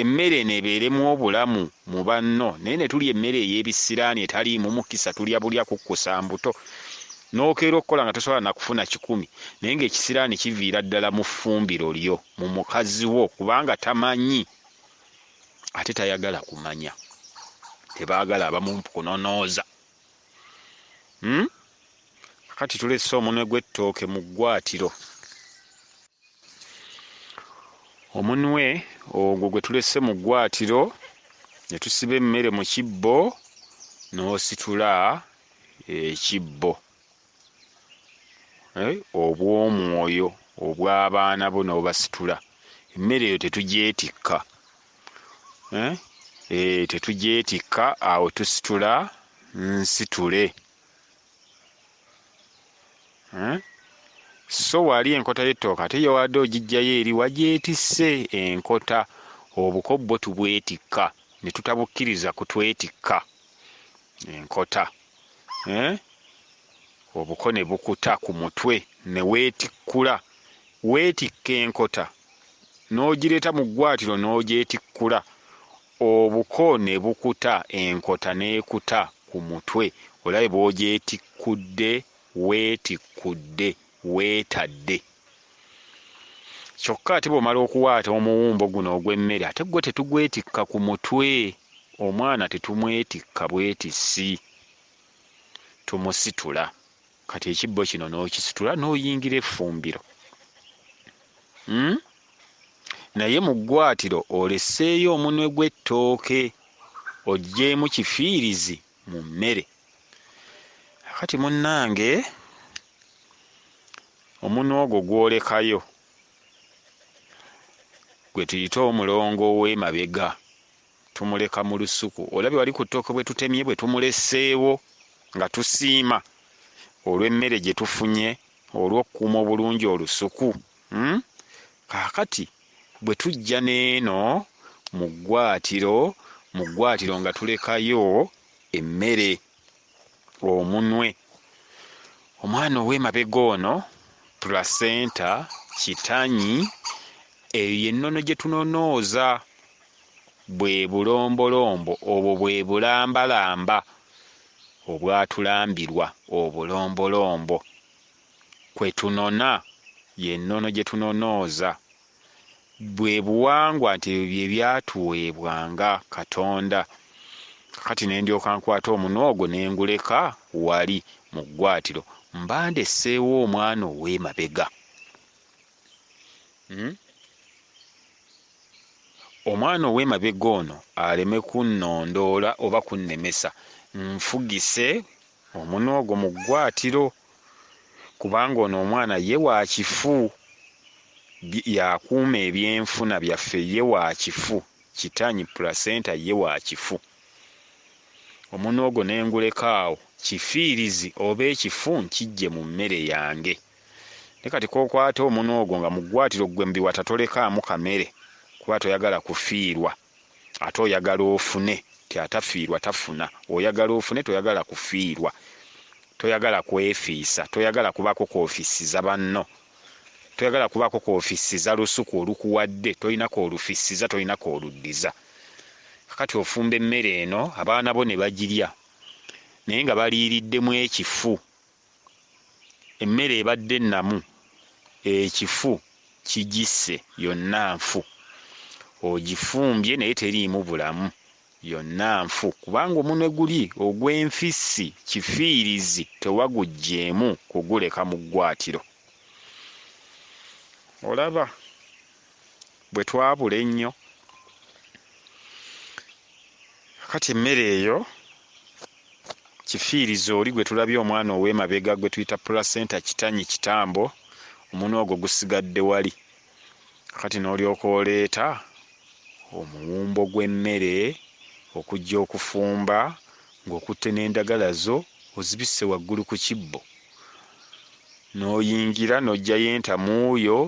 emmere eno ebeeremu obulamu mu banno. Naye ne tulya emmere ey'ebisiraani etaliimu mukisa, tulya bulya kukkusa mbuto, n'okeera okukola nga tosobola na kufuna 10, naye ng'ekisiraani kiviira ddala mu ffumbiro lyo, mu mukazi wo, kubanga tamanyi ate tayagala kumanya. Tebaagala abamu kunonooza. Kati tulese omunwe gw'ettooke mu ggwaatiro. Omunwe ogwo gwe tulese mu ggwaatiro, ne tusiba emmere mu kibbo, n'ositula ekibbo obw'omwoyo obw'abaana bo n'obasitula. Emmere eyo tetugyetikka, tetugyetikka, awo tusitula nsitule. So wali enkota y'ettooke ate yawadde ogijjayo eri wagyetisse enkota. Obuko bwo tubwetikka, ne tutabukkiriza kutwetikka enkota. Obuko ne bukuta ku mutwe ne weetikkula. Weetikka enkota n'ogireeta mu ggwaatiro n'ogyetikkula. Obuko ne bukuta, enkota n'ekuta ku mutwe. Olabe bw'ogyetikkudde, weetikkudde, weetadde. Kyokka ate bw'omala okuwaata omuwumbo guno ogw'emmere, ate gwo tetugwetikka ku mutwe. Omwana tetumwetikka bwetissi, tumusitula. Kati ekibbo kino n'okisitula n'oyingira effumbiro. Naye mu ggwaatiro oleseeyo omunwe gw'ettooke, oggyeemu kifiirizi mu mmere. Kati munnange, omunwe ogwo gwolekayo gwe tuyita omulongo ow'emabega, tumuleka mu lusuku. Olabye wali ku ttooke bwe tutemye bwe tumuleseewo nga tusiima olw'emmere gye tufunye, olw'okukuuma obulungi olusuku. Kaakati bwe tujja n'eno mu ggwaatiro nga tulekayo emmere, omunwe. Omwana ow'emabega ono, placenta, kitanyi, eyo yennono gye tunonooza. Bwe bulombolombo obwo bwe bulambalamba obwatulambirwa, obulombolombo kwe tunona, yennono gye tunonooza. Bwe buwangwa nti ebyo bye byatuweebwanga Katonda. Kati ne ndyoka nkwata omunwe ogwo ne nguleka wali mu ggwaatiro, mba ndesseewo omwana ow'emabega. Omwana ow'emabega ono aleme kunnondoola oba kunnemesa, nfugise omunwe ogwo mu ggwaatiro, kubanga ono omwana ye wa kifu, yakuuma ebyenfuna byaffe, ye wa kifu. Kitanyi placenta ye wa kifu. Omunwe ogwo ne nguleka awo, kifiirizi oba ekifu nkijje mu mmere yange. Ne kati kookwata omunwe ogwo nga mu ggwaatiro gwe mbiwata tolekaamu kamere, kuba toyagala kufiirwa, ate oyagala ofune. ti atafiirwa tafuna. Oyagala ofune, toyagala kufiirwa, toyagala kwefiisa, toyagala kubaako koofisiza banno, toyagala kubaako koofisiza lusuku olukuwadde, tolinako olufisiza, tolinako oluddiza. Kakati ofumba emmere eno abaana bo ne bagirya naye nga baliiriddemu ekifu. Emmere ebadde ennamu, ekifu kigisse, yonna nfu. Ogifumbye naye teriimu bulamu, yonna nfu, kubanga omunwe guli ogw'enfissi kifiirizi tewagugjeemu kuguleka mu ggwaatiro. Olaba bwe twabula ennyo. Kati emmere eyo kifiirizi oli gwe tulabye omwana ow'emabega gwe tuyita placenta kitanyi kitambo, omunwe ogwo gusigadde wali. Kati n'olyoka oleeta omuwumbo gw'emmere okujja okufumba ng'okutte n'endagala zo ozibisse waggulu ku kibbo, n'oyingira n'oggyayo entamuuyo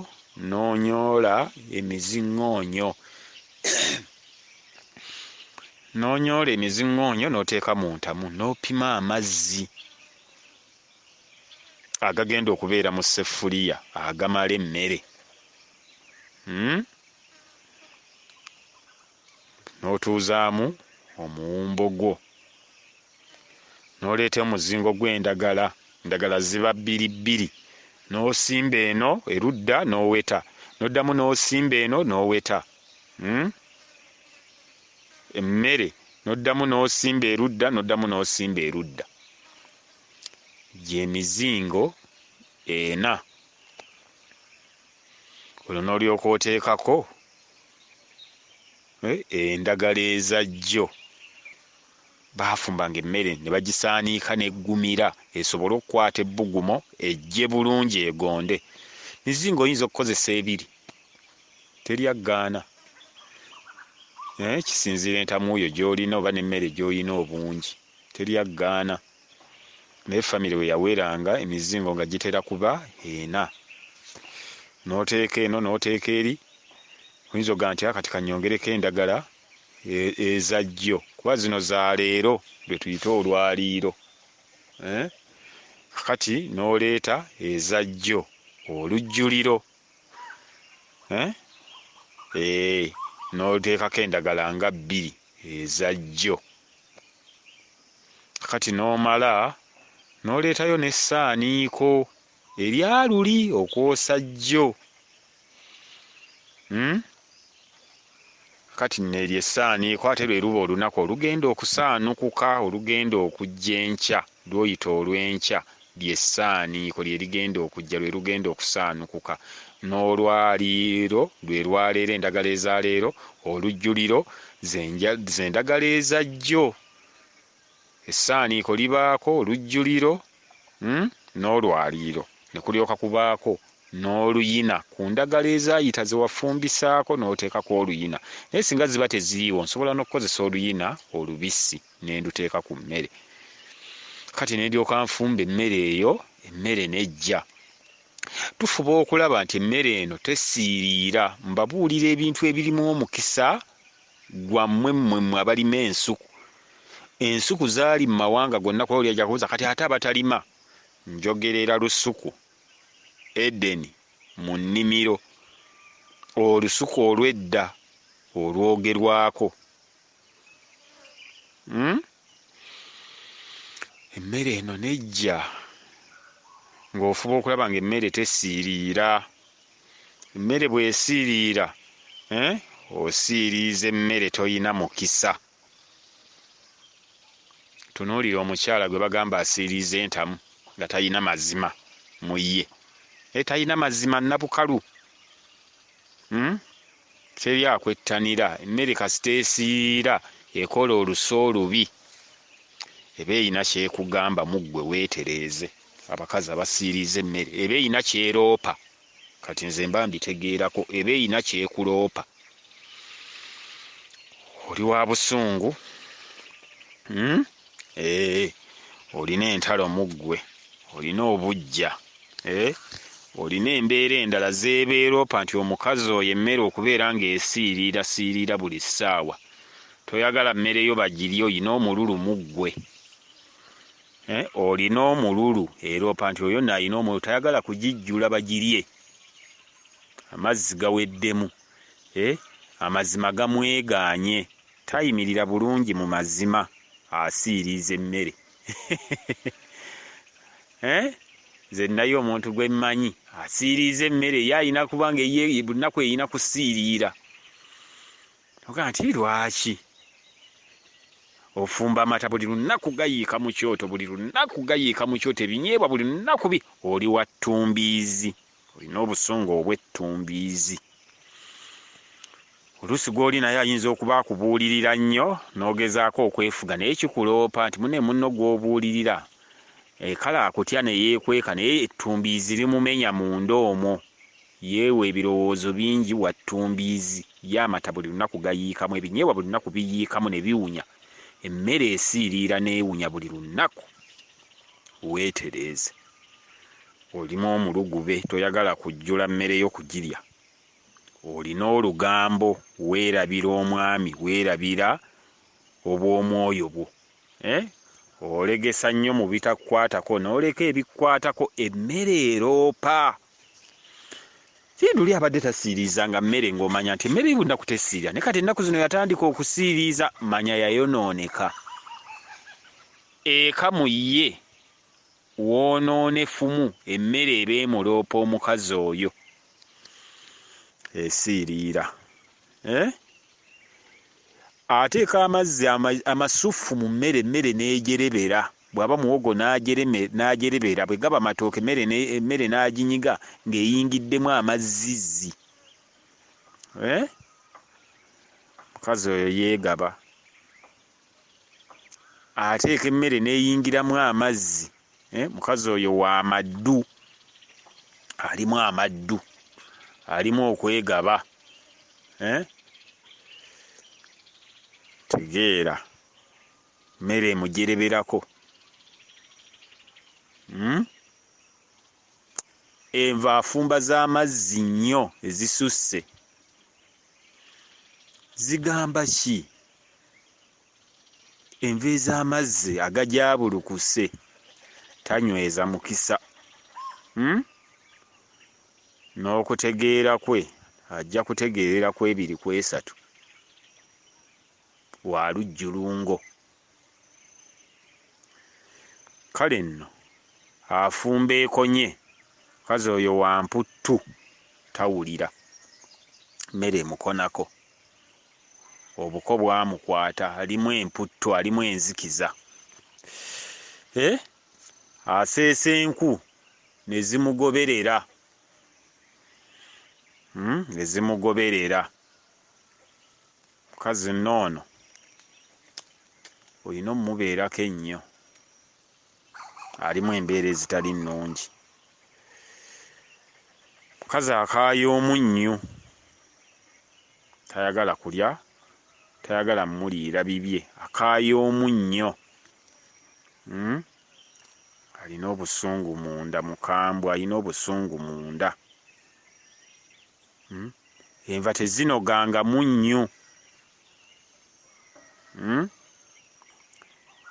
n'onyoola emiziŋŋoonyo n'onyoola emiziŋŋoonyo n'oteeka mu ntamu, n'opima amazzi agagenda okubeera mu seffuliya agamala emmere. N'otuuzaamu omuwumbo gwo, n'oleeta omuzingo gw'endagala, endagala ziba bbiri, n'osimba eno erudda n'oweta, n'oddamu n'osimba eno n'oweta. Emmere n'oddamu n'osimba erudda, n'oddamu n'osimba erudda. Gy'emizingo ena. Olwo n'olyoka oteekako endagala ezajjo. Baafumbanga emmere ne bagisaaniika n'eggumira esobole okukwata ebbugumo ejje bulungi egonde. Mizingo oyinza okukozesa ebiri, teryaggaana. Kisinziira entamuuyo gy'olina oba n'emmere gy'olina obungi, teryaggaana. Naye famire we yaweranga emizingo nga gitera kuba ena. N'oteeka eno n'oteeka eri, oyinza ogaa nti akati kanyongereko endagala ezajjo, kuba zino za leero lwe tuyita olwaliiro. Kati n'oleeta ezajjo, olujjuliro, n'oteekako endagala nga bbiri ezajjo. Kati n'omala n'oleetayo n'essaaniiko eryaluli okwosa jjo. Kati neeryo essaaniiko ate lwe luba olunaku olugenda okusaanukuka, olugenda okujja enkya, lw'oyita olw'enkya, ly'essaaniiko lye ligenda okujja, lwe lugenda okusaanukuka. N'olwaliiro lwe lwaleero, endagala eza leero, olujjuliro z'endagala ezajjo. Essaaniiko libaako olujjuliro n'olwaliiro, ne kulyoka kubaako n'oluyina ku ndagala ezayita ze wafumbisaako, n'oteekako oluyina. Naye singa ziba teziriiwo nsobola n'okukozesa oluyina olubisi ne nduteeka ku mmere. Kati ne ndyoka nfumba emmere eyo, emmere nejja. Tufuba okulaba nti emmere eno tesiiriira. Mbabuulira ebintu ebirimu omukisa gwammwe mmwe abalima ensuku. Ensuku zaali mu mawanga gonna, kuba oli ajja kubuuza kati ate abatalima. Njogerera lusuku Edeni mu nnimiro, olusuku olw'edda olwogerwako. Emmere eno nejja ng'ofuba okulaba ng'emmere tesiiriira. Emmere bw'esiiriira, osiiriiza emmere toyina mukisa. Tunuulira omukyala gwe bagamba asiiriiza entamu nga tayina mazima mu ye. Tayina mazima nnabukalu. Teri akwettanira. Emmere kasita esiiriira ekola oluso olubi, eba eyina kyekugamba mu ggwe weetereeze. Abakazi abasiiriiza emmere eba eyina kyeroopa. Kati nze mba mbitegeerako, eba eyina kyekuloopa. Oli wa busungu, olina entalo mu ggwe, olina obujja, olina embeera endala zeebeeroopa nti omukazi oyo emmere okubeera ng'esiiriira siiriira buli ssaawa. toyagala mmere yo bagirye, oyina omululu muggwe. Olina omululu eroopa nti oyo nayina omululu tayagala kugijjula bagirye. Amazzi gaweddemu, amazima gamwegaanye, tayimirira bulungi mu mazima, asiiriza emmere. Nze naye omuntu gwe mmanyi asiiriza emmere ye ayina kuba nga buli nnaku eyina kusiiriira. Oga nti lwaki? Ofumba amata buli lunaku gayiika mu kyoto, buli lunaku gayiika mu kyoto, ebinyeebwa buli lunaku oli wa ttumbiizi, olina obusungu obw'ettumbiizi. Oluusi gw'oli naye ayinza okuba akubuulirira nnyo n'ogezaako okwefuga, naye kikuloopa nti munno gw'obuulirira kale akutya ne yeekweka, naye ettumbiizi limumenya munda omwo, yeewa ebirowoozo bingi wa ttumbiizi. Ye amata buli lunaku gayiikamu, ebinyeebwa buli lunaku biyiikamu ne biwunya, emmere esiiriira n'ewunya buli lunaku. Weetereeze, olimu omulugube, toyagala kujjula mmere yo kugirya. Olina olugambo, weerabira omwami, weerabira obw'omwoyo bwo. Olegesa nnyo mu bitakwatako n'oleka ebikwatako, emmere eroopa. Luli abadde tasiirizanga mmere ng'omanya nti emmere lunaku tesiirira, ne kati ennaku zino yatandika okusiiriza, manya yayonooneka. Eka mu ye woonoonefumu, emmere eba emuloopa omukazi oyo esiiriira. Ateeka amazzi amasuffu mu mmere n'ejerebera. Bw'aba muwogo n'ajerebera, bwe gaba matooke emmere n'aginyiga ng'eyingiddemu amazizzi. Mukazi oyo yeegaba. Ateeka emmere n'eyingiramu amazzi. Mukazi oyo wa maddu, alimu amaddu, alimu okwegaba. Tegeera, mmere emujereberako. Enva afumba z'amazzi nnyo ezisusse. Zigamba ki? Enva ez'amazzi agajaabulukuse tanyweza mukisa. N'okutegeera kwe ajja kutegeerera ku 2 ku 3 wa lujjulungo. Kale nno afumba ekonye, mukazi oyo wa mputtu, tawulira, mmere emukonako, obuko bwamukwata, alimu emputtu, alimu enzikiza. Aseesa enku ne zimugoberera. Ne zimugoberera. Mukazi noono olina omumubeerako ennyo, alimu embeera ezitali nnungi. Mukazi akaaya omunnyu, tayagala kulya, tayagala mmuliira bibye, akaaya omunnyo. Alina obusungu munda, mukambwe alina obusungu munda. Enva tezinoganga munnyu.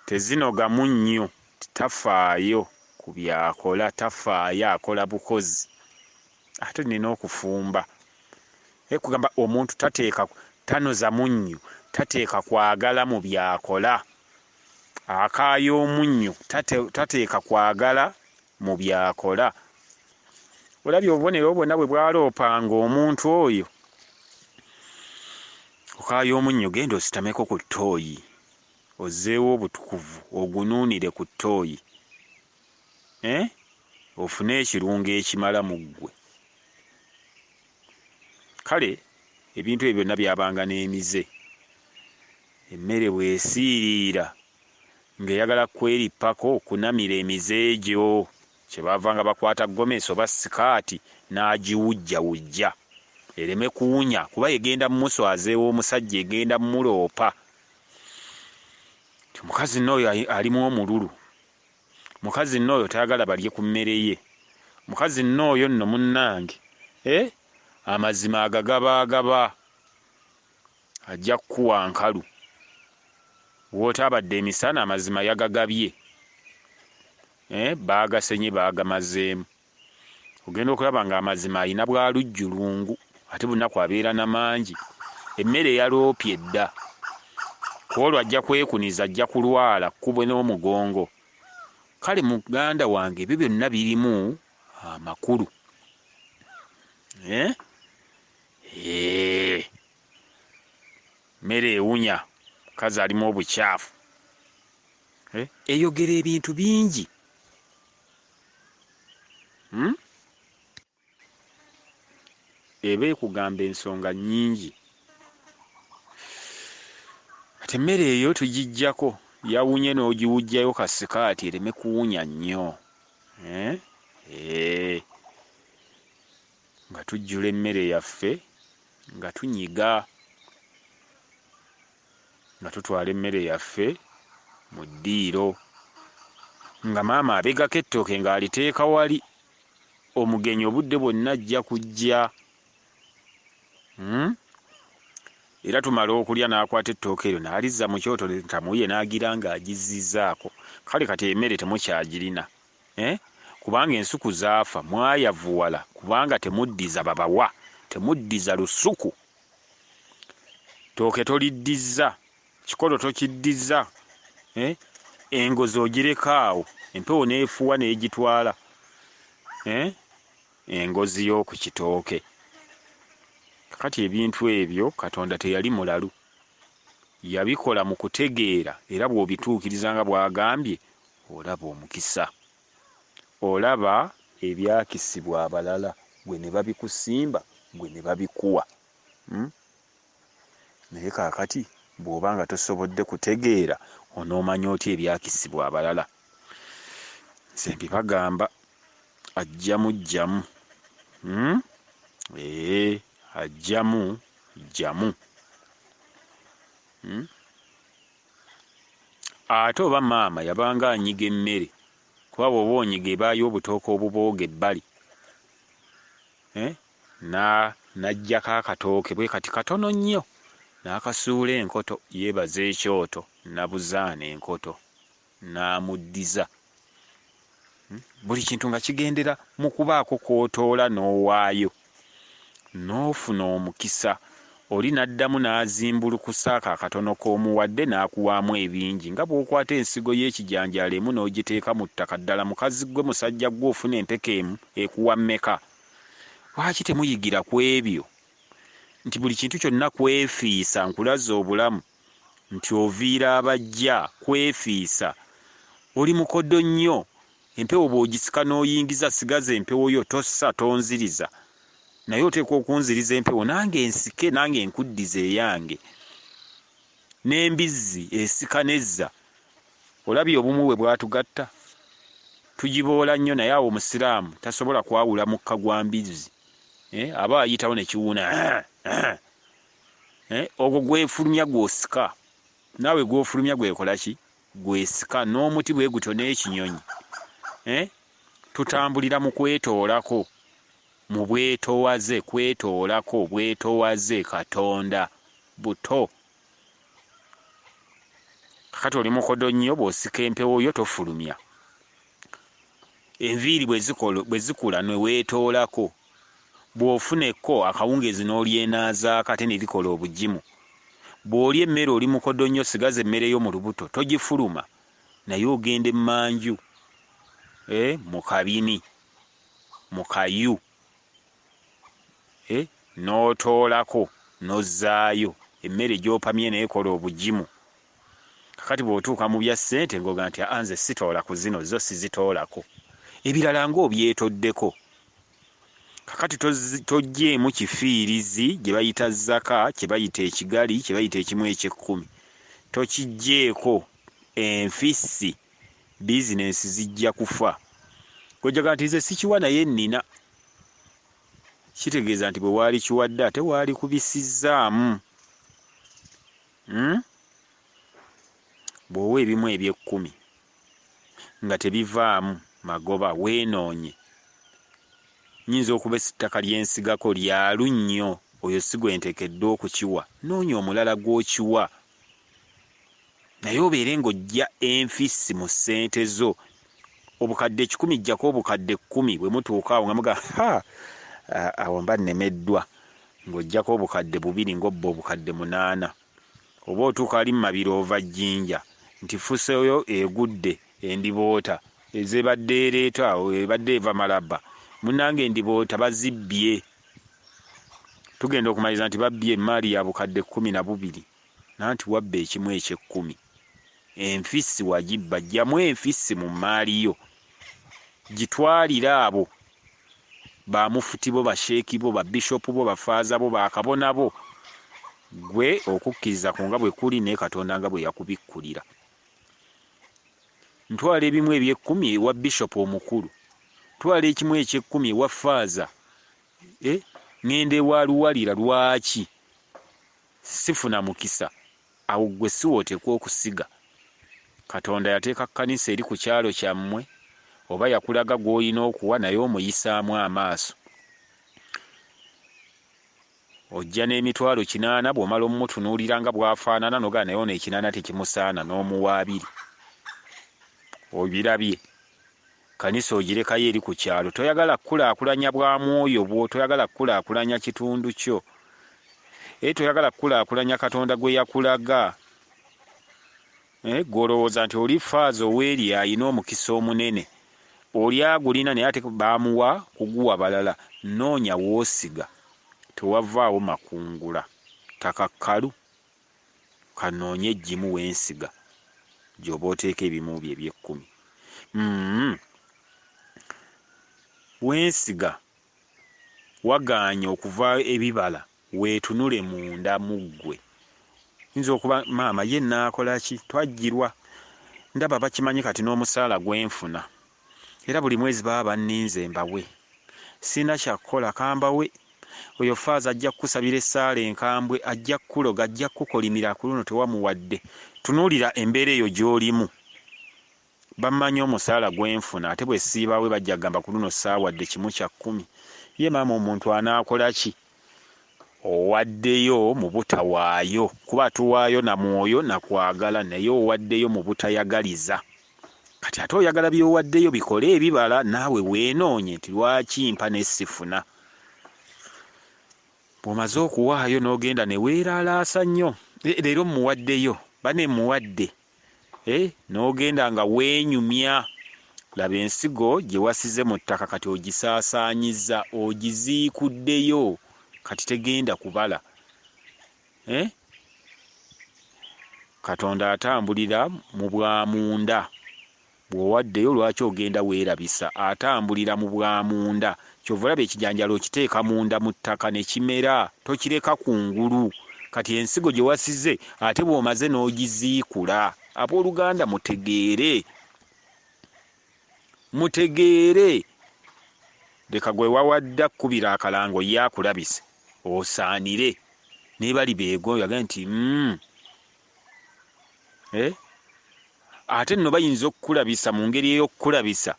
Tezinoga munnyo, tafaayo ku byakola, tafaayo, akola bukozi. Ate nina okufumba. Kugamba omuntu tanoza munnyo, tateeka kwagala mu byakola. Akaaya omunnyo, tateeka kwagala mu byakola. Olabye obubonero bwonna bwe bwaloopanga omuntu oyo. Okaaya omunnyo, genda ositameko ku ttooyi, ozzeewo obutukuvu, ogunuunire ku ttooyi, ofune ekirungo ekimala mu ggwe. Kale ebintu ebyo byonna byabanga n'emize. Emmere bw'esiiriira ng'eyagala kwerippako, okunamira emize egyo, kyebaavanga bakwata gomesi oba sikaati n'agiwujjawujja ereme kuwunya, kuba egenda mumuswazeewo omusajja, egenda mumuloopa. Mukazi n'oyo alimu omululu, mukazi n'oyo tayagala balye ku mmere ye, mukazi n'oyo nno munnange amazima agagabaagaba, ajja kukuwa nkalu. wootabadde emisana amazima yagagabye, baagasenye baagamazeemu. Ogenda okulaba ng'amazima alina bwalujjulungu ate bunaku abeera namangi. Emmere yaloopye dda, kwolwo ajja kwekuniza, ajja kulwala kkubwe n'omugongo. Kale muganda wange ebyo byonna birimu amakulu. Mmere ewunya, mukazi alimu obukyafu, eyogera ebintu bingi. Eba ekugamba ensonga nnyingi. Ate emmere eyo tugijjako, yawunye n'ogiwujjayo kasikaati ereme kuwunya nnyo. Nga tujjula emmere yaffe, nga tunyiga, nga tutwala emmere yaffe mu ddiiro, nga maama abegako ettooke ng'aliteeka wali. Omugenyi obudde bwonna ajja kujja. Era tumala okulya n'akwata ettooke eryo n'alizza mu kyoto, tamuye n'agira ng'agizizzaako. Kale kati emmere temukyagirina, kubanga ensuku zaafa, mwayavuwala kubanga temuddiza babawa, temuddiza lusuku. Ttooke toliddiza, kikolo tokiddiza, engozi ogireka awo, empewo n'efuuwa n'egitwala, engozi y'oku kitooke. Kakati ebintu ebyo Katonda teyali mulalu, yabikola mu kutegeera, era bw'obituukiriza nga bw'agambye olaba omukisa, olaba ebyakisibwa abalala gwe ne babikusimba, gwe ne babikuwa. Naye kaakati bw'oba nga tosobodde kutegeera, onoomanya otya ebyakisibwa abalala? Nze mbibagamba, ajjamu jjamu. Ajjamu jjamu. Ate oba maama yabanga anyiga emmere, kuba bw'oba onyiga ebaayo obutooke obubooga ebbali, n'aggyako akatooke bwe kati katono nnyo, n'akasuula enkoto, yeebaza ekyoto, nabuzaana enkoto, n'amuddiza. Buli kintu nga kigendera mu kubaako kw'otoola n'owaayo, n'ofuna omukisa. Oli n'addamu n'azimbulukusa ako akatono k'omuwadde n'akuwaamu ebingi, nga bw'okwata ensigo y'ekijanjaalo emu n'ogiteeka mu ttaka. Ddala mukazi gwe, musajja gwe, ofuna empeke emu ekuwa mmeka? Lwaki temuyigira ku ebyo nti buli kintu kyonna kwefiisa? Nkulaze obulamu nti oviira abajja kwefiisa. Oli mukodo nnyo, empewo bw'ogisika n'oyingiza, sigaza empewo yo, tossa tonziriza. Naye oteekwa okunziriza empewo, nange ensike, nange enkuddiza eyange. N'embizzi esika nezza. Olabye obumu bwe bwatugatta? Tugiboola nnyo, naye awo omusiraamu tasobola kwawula mukka gwa mbizzi. Aba ayitawo ne kiwuuna. Ogwo gwefulumya gw'osika. Naawe gw'ofulumya gwekola ki? Gwesika. N'omuti bwe gutyo n'ekinyonyi. Tutambulira mu kwetoolako, mu bwetoowaze, kwetoolako, bwetoowaze Katonda buto. Kakati oli mukodo nnyo, bw'osika empewo yo tofulumya. Enviiri bwe zikula ne weetoolako, bw'ofuneko akawungeezi n'olyenaazaako ate ne likola obugimu. Bw'olya emmere oli mukodo nnyo, sigaza emmere yo mu lubuto, togifuluma, naye ogenda emmanju, mu kabini, mu kayu, n'otoolako n'ozzaayo emmere gy'opamye n'ekola obugimu. Kakati bw'otuuka mu bya ssente ng'oga nti nze sitoola ku zino, zo sizitoolako, ebirala ng'obyetoddeko. Kakati toggyeemu kifiirizi gye bayita zaka, kye bayita ekigali, kye bayita ekimu eky'ekkumi, tokiggyeeko. Enfissi bizinensi zijja kufa. Gwejaga nti nze sikiwa naye nnina, kitegeeza nti bwe waali kiwadde ate waali kubisizzaamu. Bw'owa ebimu eby'ekkumi nga tebivaamu magoba, weenoonye. Nnyinza okuba ettaka ly'ensigako lyalu nnyo, oyo si gwe nteekeddwa okukiwa, noonya omulala gw'okiwa. naye obeere ng'ojja enfissi mu ssente zo obukadde 1,000 jjako obukadde 10 bwe mutuuka awo nga muga awo mba nnemeddwa ng'ojjako obukadde 2 ng'obba obukadde 8 oba otuuka ali mu mabiro ova jjinja nti fuseyo egudde endiboota ezebadde ereeta awo ebadde eva malaba munnange endiboota bazibbye tugenda okumaliriza nti babbye emaali ya bukadde 12 nanti wabba ekimu eky'ekkumi enfissi wagibba jjamu enfissi mu maali yo gitwalire abo bamufuti bo basheeki bo babishopu bo bafaaza bo bakabona bo gwe okukkiriza ku nga bwe kuli naye Katonda nga bwe yakubikkulira. Ntwala ebimu eby'ekkumi ewa bishopu omukulu, twala ekimu eky'ekkumi ewa faaza, ngende ewa luwalira. Lwaki sifuna mukisa? Awo gwe siwootekwa okusiga. Katonda yateeka kkanisa eri ku kyalo kyammwe oba yakulaga gw'olina okuwa naye omuyisaamu amaaso. Ojja n'emitwalo 8 bw'omala omumutunuulira nga bw'afaanana nogaa naye ono 8 tekimusaana n'omuwa 2. Obirabye kanisa ogirekayo eri ku kyalo. Toyagala kukulaakulanya bwa mwoyo bwo, toyagala kukulaakulanya kitundu kyo, toyagala kukulaakulanya Katonda gwe yakulaga. Gw'olowooza nti oli faaza ow'eri ayina omukisa omunene, oli agulina naye ate baamuwa kuguwa balala. Noonya w'osiga, tewavaawo makungula. Takakkalu kanoonye eggimu w'ensiga gy'oba oteeka ebimu bye eby'ekkumi. W'ensiga wagaanye okuva ebibala weetunule munda muggwe. Nze okuba maama ye naakola ki? Twajjirwa. Ndaba bakimanyi kati n'omusaala gwenfuna. Era buli mwezi baba banninze mbawe. Sina kyakukola kambawe. Oyo faaza ajja kukusabira essaala enkambwe, ajja kukuloga, ajja kukolimira ku luno tewamuwadde. Tunuulira embeera eyo gy'olimu. Bamanyi omusaala gwenfuna ate bwe siibawe bajja gamba ku luno saawadde kimu kya 10. Ye maama omuntu anaakola ki? Owaddeyo mu butawaayo, kuba tuwaayo na mwoyo na kwagala, naye owaddeyo mu butayagaliza. Kati ate oyagala by'owaddeyo bikole ebibala, naawe weenoonye nti lwaki mpa n'essifuna. Bw'omaze okuwaayo n'ogenda ne weeralaasa nnyo, leero mmuwaddeyo bane muwadde, n'ogenda nga weenyumya. Laba ensigo gye wasize mu ttaka kati ogisaasaanyizza, ogiziikuddeyo, kati tegenda kubala. Katonda atambulira mu bwamunda. Bw'owaddeyo lwaki ogenda weerabisa? Atambulira mu bwamunda. Kyova olaba ekijanjalo okiteeka munda mu ttaka ne kimera, tokireka kungulu. Kati ensigo gye wasize ate bw'omaze n'ogiziikula. Abooluganda mutegeere. Mutegeere. Leka gwe wawadde akkubira akalango ye akulabise. Osaanire. Ne bali beego yagamba nti ate nno bayinza okukulabisa mu ngeri ey'okukulabisa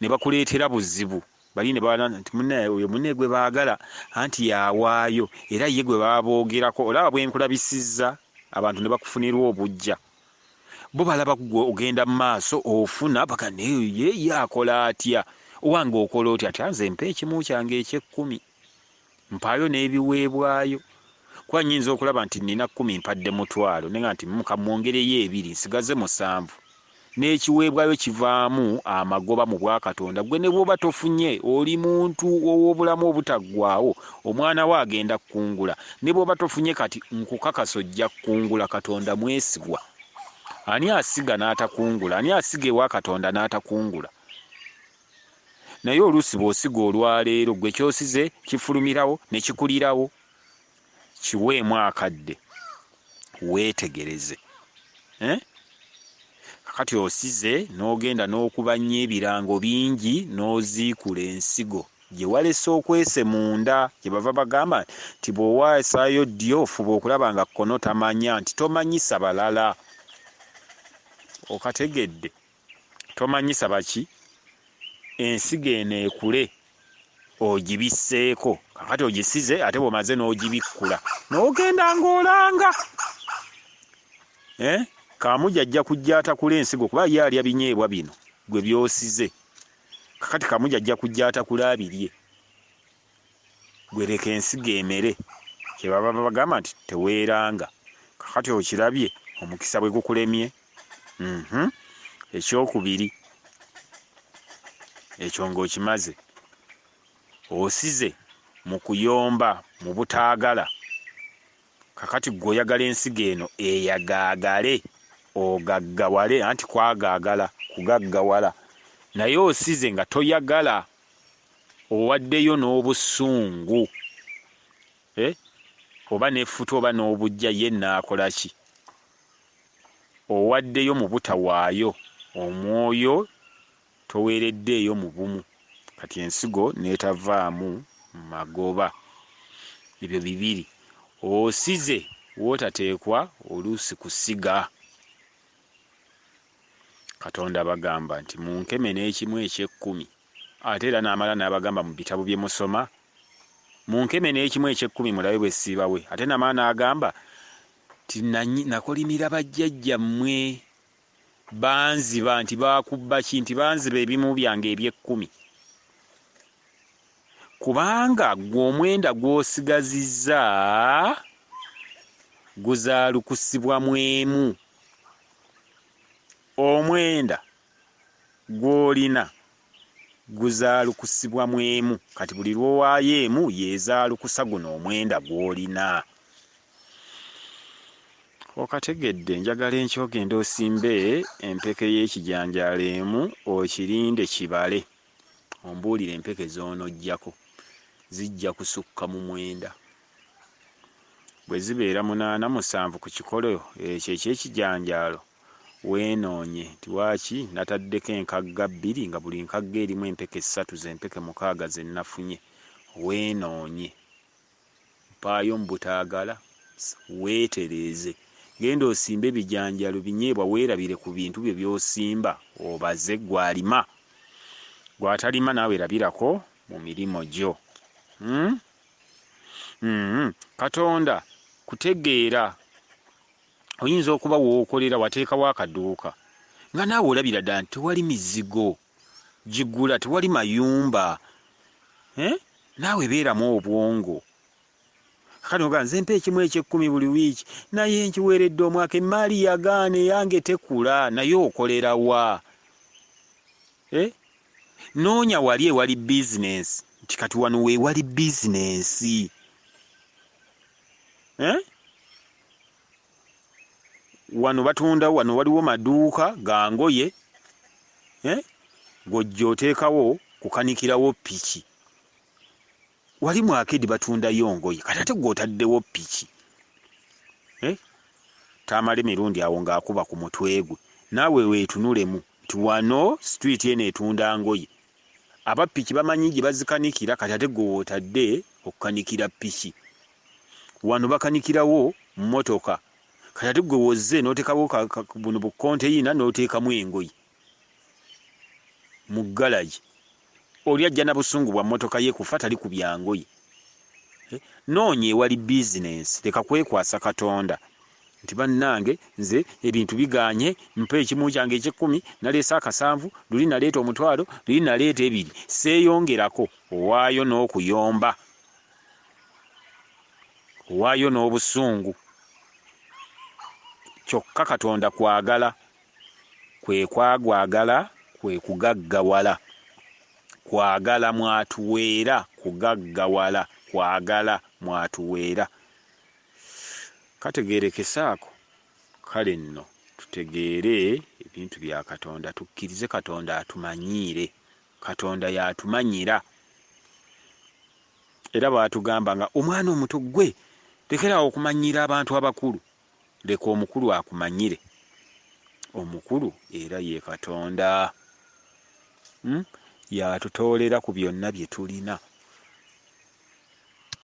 ne bakuleetera buzibu. Bali ne baba nti munnaye oyo munne gwe baagala anti yawaayo era ye gwe baba boogerako. Olaba bwe nkulabisizza abantu ne bakufunirwa obujja. Bo balaba gwe ogenda mu maaso ofuna paka naye ye akola atya. Owange okola otya? Ati nze mpa ekimu kyange eky'ekkumi. Mpaayo n'ebiweebwayo. Kuba nnyinza okulaba nti nina 10 mpadde mutwalo naye nti kamwongereyo 2 nsigaze 7. N'ekiweebwayo kivaamu amagoba mu bwa Katonda. Gwe ne bw'oba tofunye oli muntu ow'obulamu obutaggwaawo, omwana we agenda kukungula. Ne bw'oba tofunye kati nkukakasa ojja kukungula. Katonda mwesigwa. Ani asiga n'atakungula? Ani asiga ewa Katonda n'atakungula? Naye oluusi bw'osiga olwaleero gwe kyosize kifulumirawo ne kikulirawo. Kiweemu akadde weetegereze. Kakati osize n'ogenda n'okubanya ebirango bingi n'oziikula ensigo gye walese okwese munda. Gye bava bagamba nti bw'owaasaayo ddyo ofuba okulaba nga kkono tamanya nti tomanyisa balala. Okategedde? Tomanyisa baki? Ensigo eno ekule ogibisseeko. Kakati ogisize ate bw'omaze n'ogibikkula n'ogenda ng'olanga. Kamuja ajja kujja atakula ensigo kuba ye alya binyeebwa bino gwe byosize. Kakati Kamuja ajja kujja atakula abirye. Gwe leka ensigo emere. Kye baba bagamba nti teweeranga. Kakati okirabye omukisa bwe gukulemye. Ekyokubiri ekyo ng'okimaze. Osize mu kuyomba mu butaagala. Kakati gwe oyagala ensigo eno eyagaagale ogaggawale, anti kwagaagala kugaggawala. Naye osize nga toyagala, owaddeyo n'obusungu oba n'effuta oba n'obujja ye naakola ki? Owaddeyo mu butawaayo, omwoyo toweereddeeyo mu bumu. Kati ensigo n'etavaamu magoba. Ebyo bibiri. Osize wootateekwa oluusi kusiga. Katonda bagamba nti munkeme n'ekimu eky'ekkumi. Ate era n'amala n'abagamba mu bitabo bye musoma, munkeme n'ekimu eky'ekkumi mulabe bwe siibawe. Ate n'amala n'agamba ti nakolimira bajjajjammwe banziba nti baakubba ki, nti banziba ebimu byange eby'ekkumi. Kubanga gwe omwenda gw'osigazizza guzaalukusibwa mwemu. Omwenda gw'olina guzaalukusibwa mwemu. Kati buli lw'owaayo emu yeezaalukusa guno omwenda gw'olina. Okategedde, njagala enkya ogenda osimbe empeke y'ekijanjaalo emu okirinde kibale. Ombuulire empeke z'onoggyako zijja kusukka mu mwenda. Bwe zibeera 8 7 ku kikolo ekyo eky'ekijanjaalo weenoonye nti waaki nataddeko enkagga 2 nga buli nkagga erimu empeke 3 z'empeke 6 ze nafunye. Weenoonye, mpaayo mu butaagala, weetereeze. Genda osimbe ebijanjaalo binyeebwa, weerabire ku bintu bye by'osimba, obaze. Gwalima gwatalima naawe erabirako mu mirimo gyo. Katonda kutegeera. Oyinza okuba wookolera wateekawo akaduuka nga naawe olabira ddala nti tewali mizigo gigula, tewali mayumba. Naawe beeramu obwongo. Kakati ogaa nze mpa ekimu eky'ekkumi buli wiiki, naye nkiweeredde omwaka, emmaali yagaana eyange tekula. Naye okolera wa? Noonya wali ewali bizinensi, nti kati wano weewali bizinensi. Wano batunda, wano waliwo maduuka ga ngoye. Gojja oteekawo kukanikirawo piki. Wali mu akedi batundayo ngoye, kati ate gw'otaddewo piki. Tamala emirundi awo ng'akuba ku mutwe gwe. Naawe weetunulemu nti wano street eno etunda ngoye. Abapiki bamanyi gye bazikanikira, kati ate gw'otadde okukanikira piki. Wano bakanikirawo mmotoka, kati ate gwe wozze n'oteekawo buno bu konteyina n'oteekamu engoye mu galagi. Oli ajja na busungu bwa mmotoka ye kufa tali ku byangoye. Noonya ewali bizinensi, leka kwekwasa Katonda nti bannange nze ebintu bigaanye, mpa ekimu kyange eky'ekkumi, naleese akasanvu, luli naleeta omutwalo, luli naleeta 2, seeyongerako. Owaayo n'okuyomba, owaayo n'obusungu. Kyokka Katonda kwagala, kwe kwagwagala, kwe kugaggawala. Kwagala mwatuweera, kugaggawala. Kwagala mwatuweera. Kategeerekesaako. Kale nno tutegeere ebintu bya Katonda, tukkirize Katonda atumanyiire. Katonda y'atumanyira. Era bw'atugamba nga omwana omuto gwe lekerawo okumanyira abantu abakulu, leka omukulu akumanyire. Omukulu era ye Katonda. Y'atutoolera ku byonna bye tulina.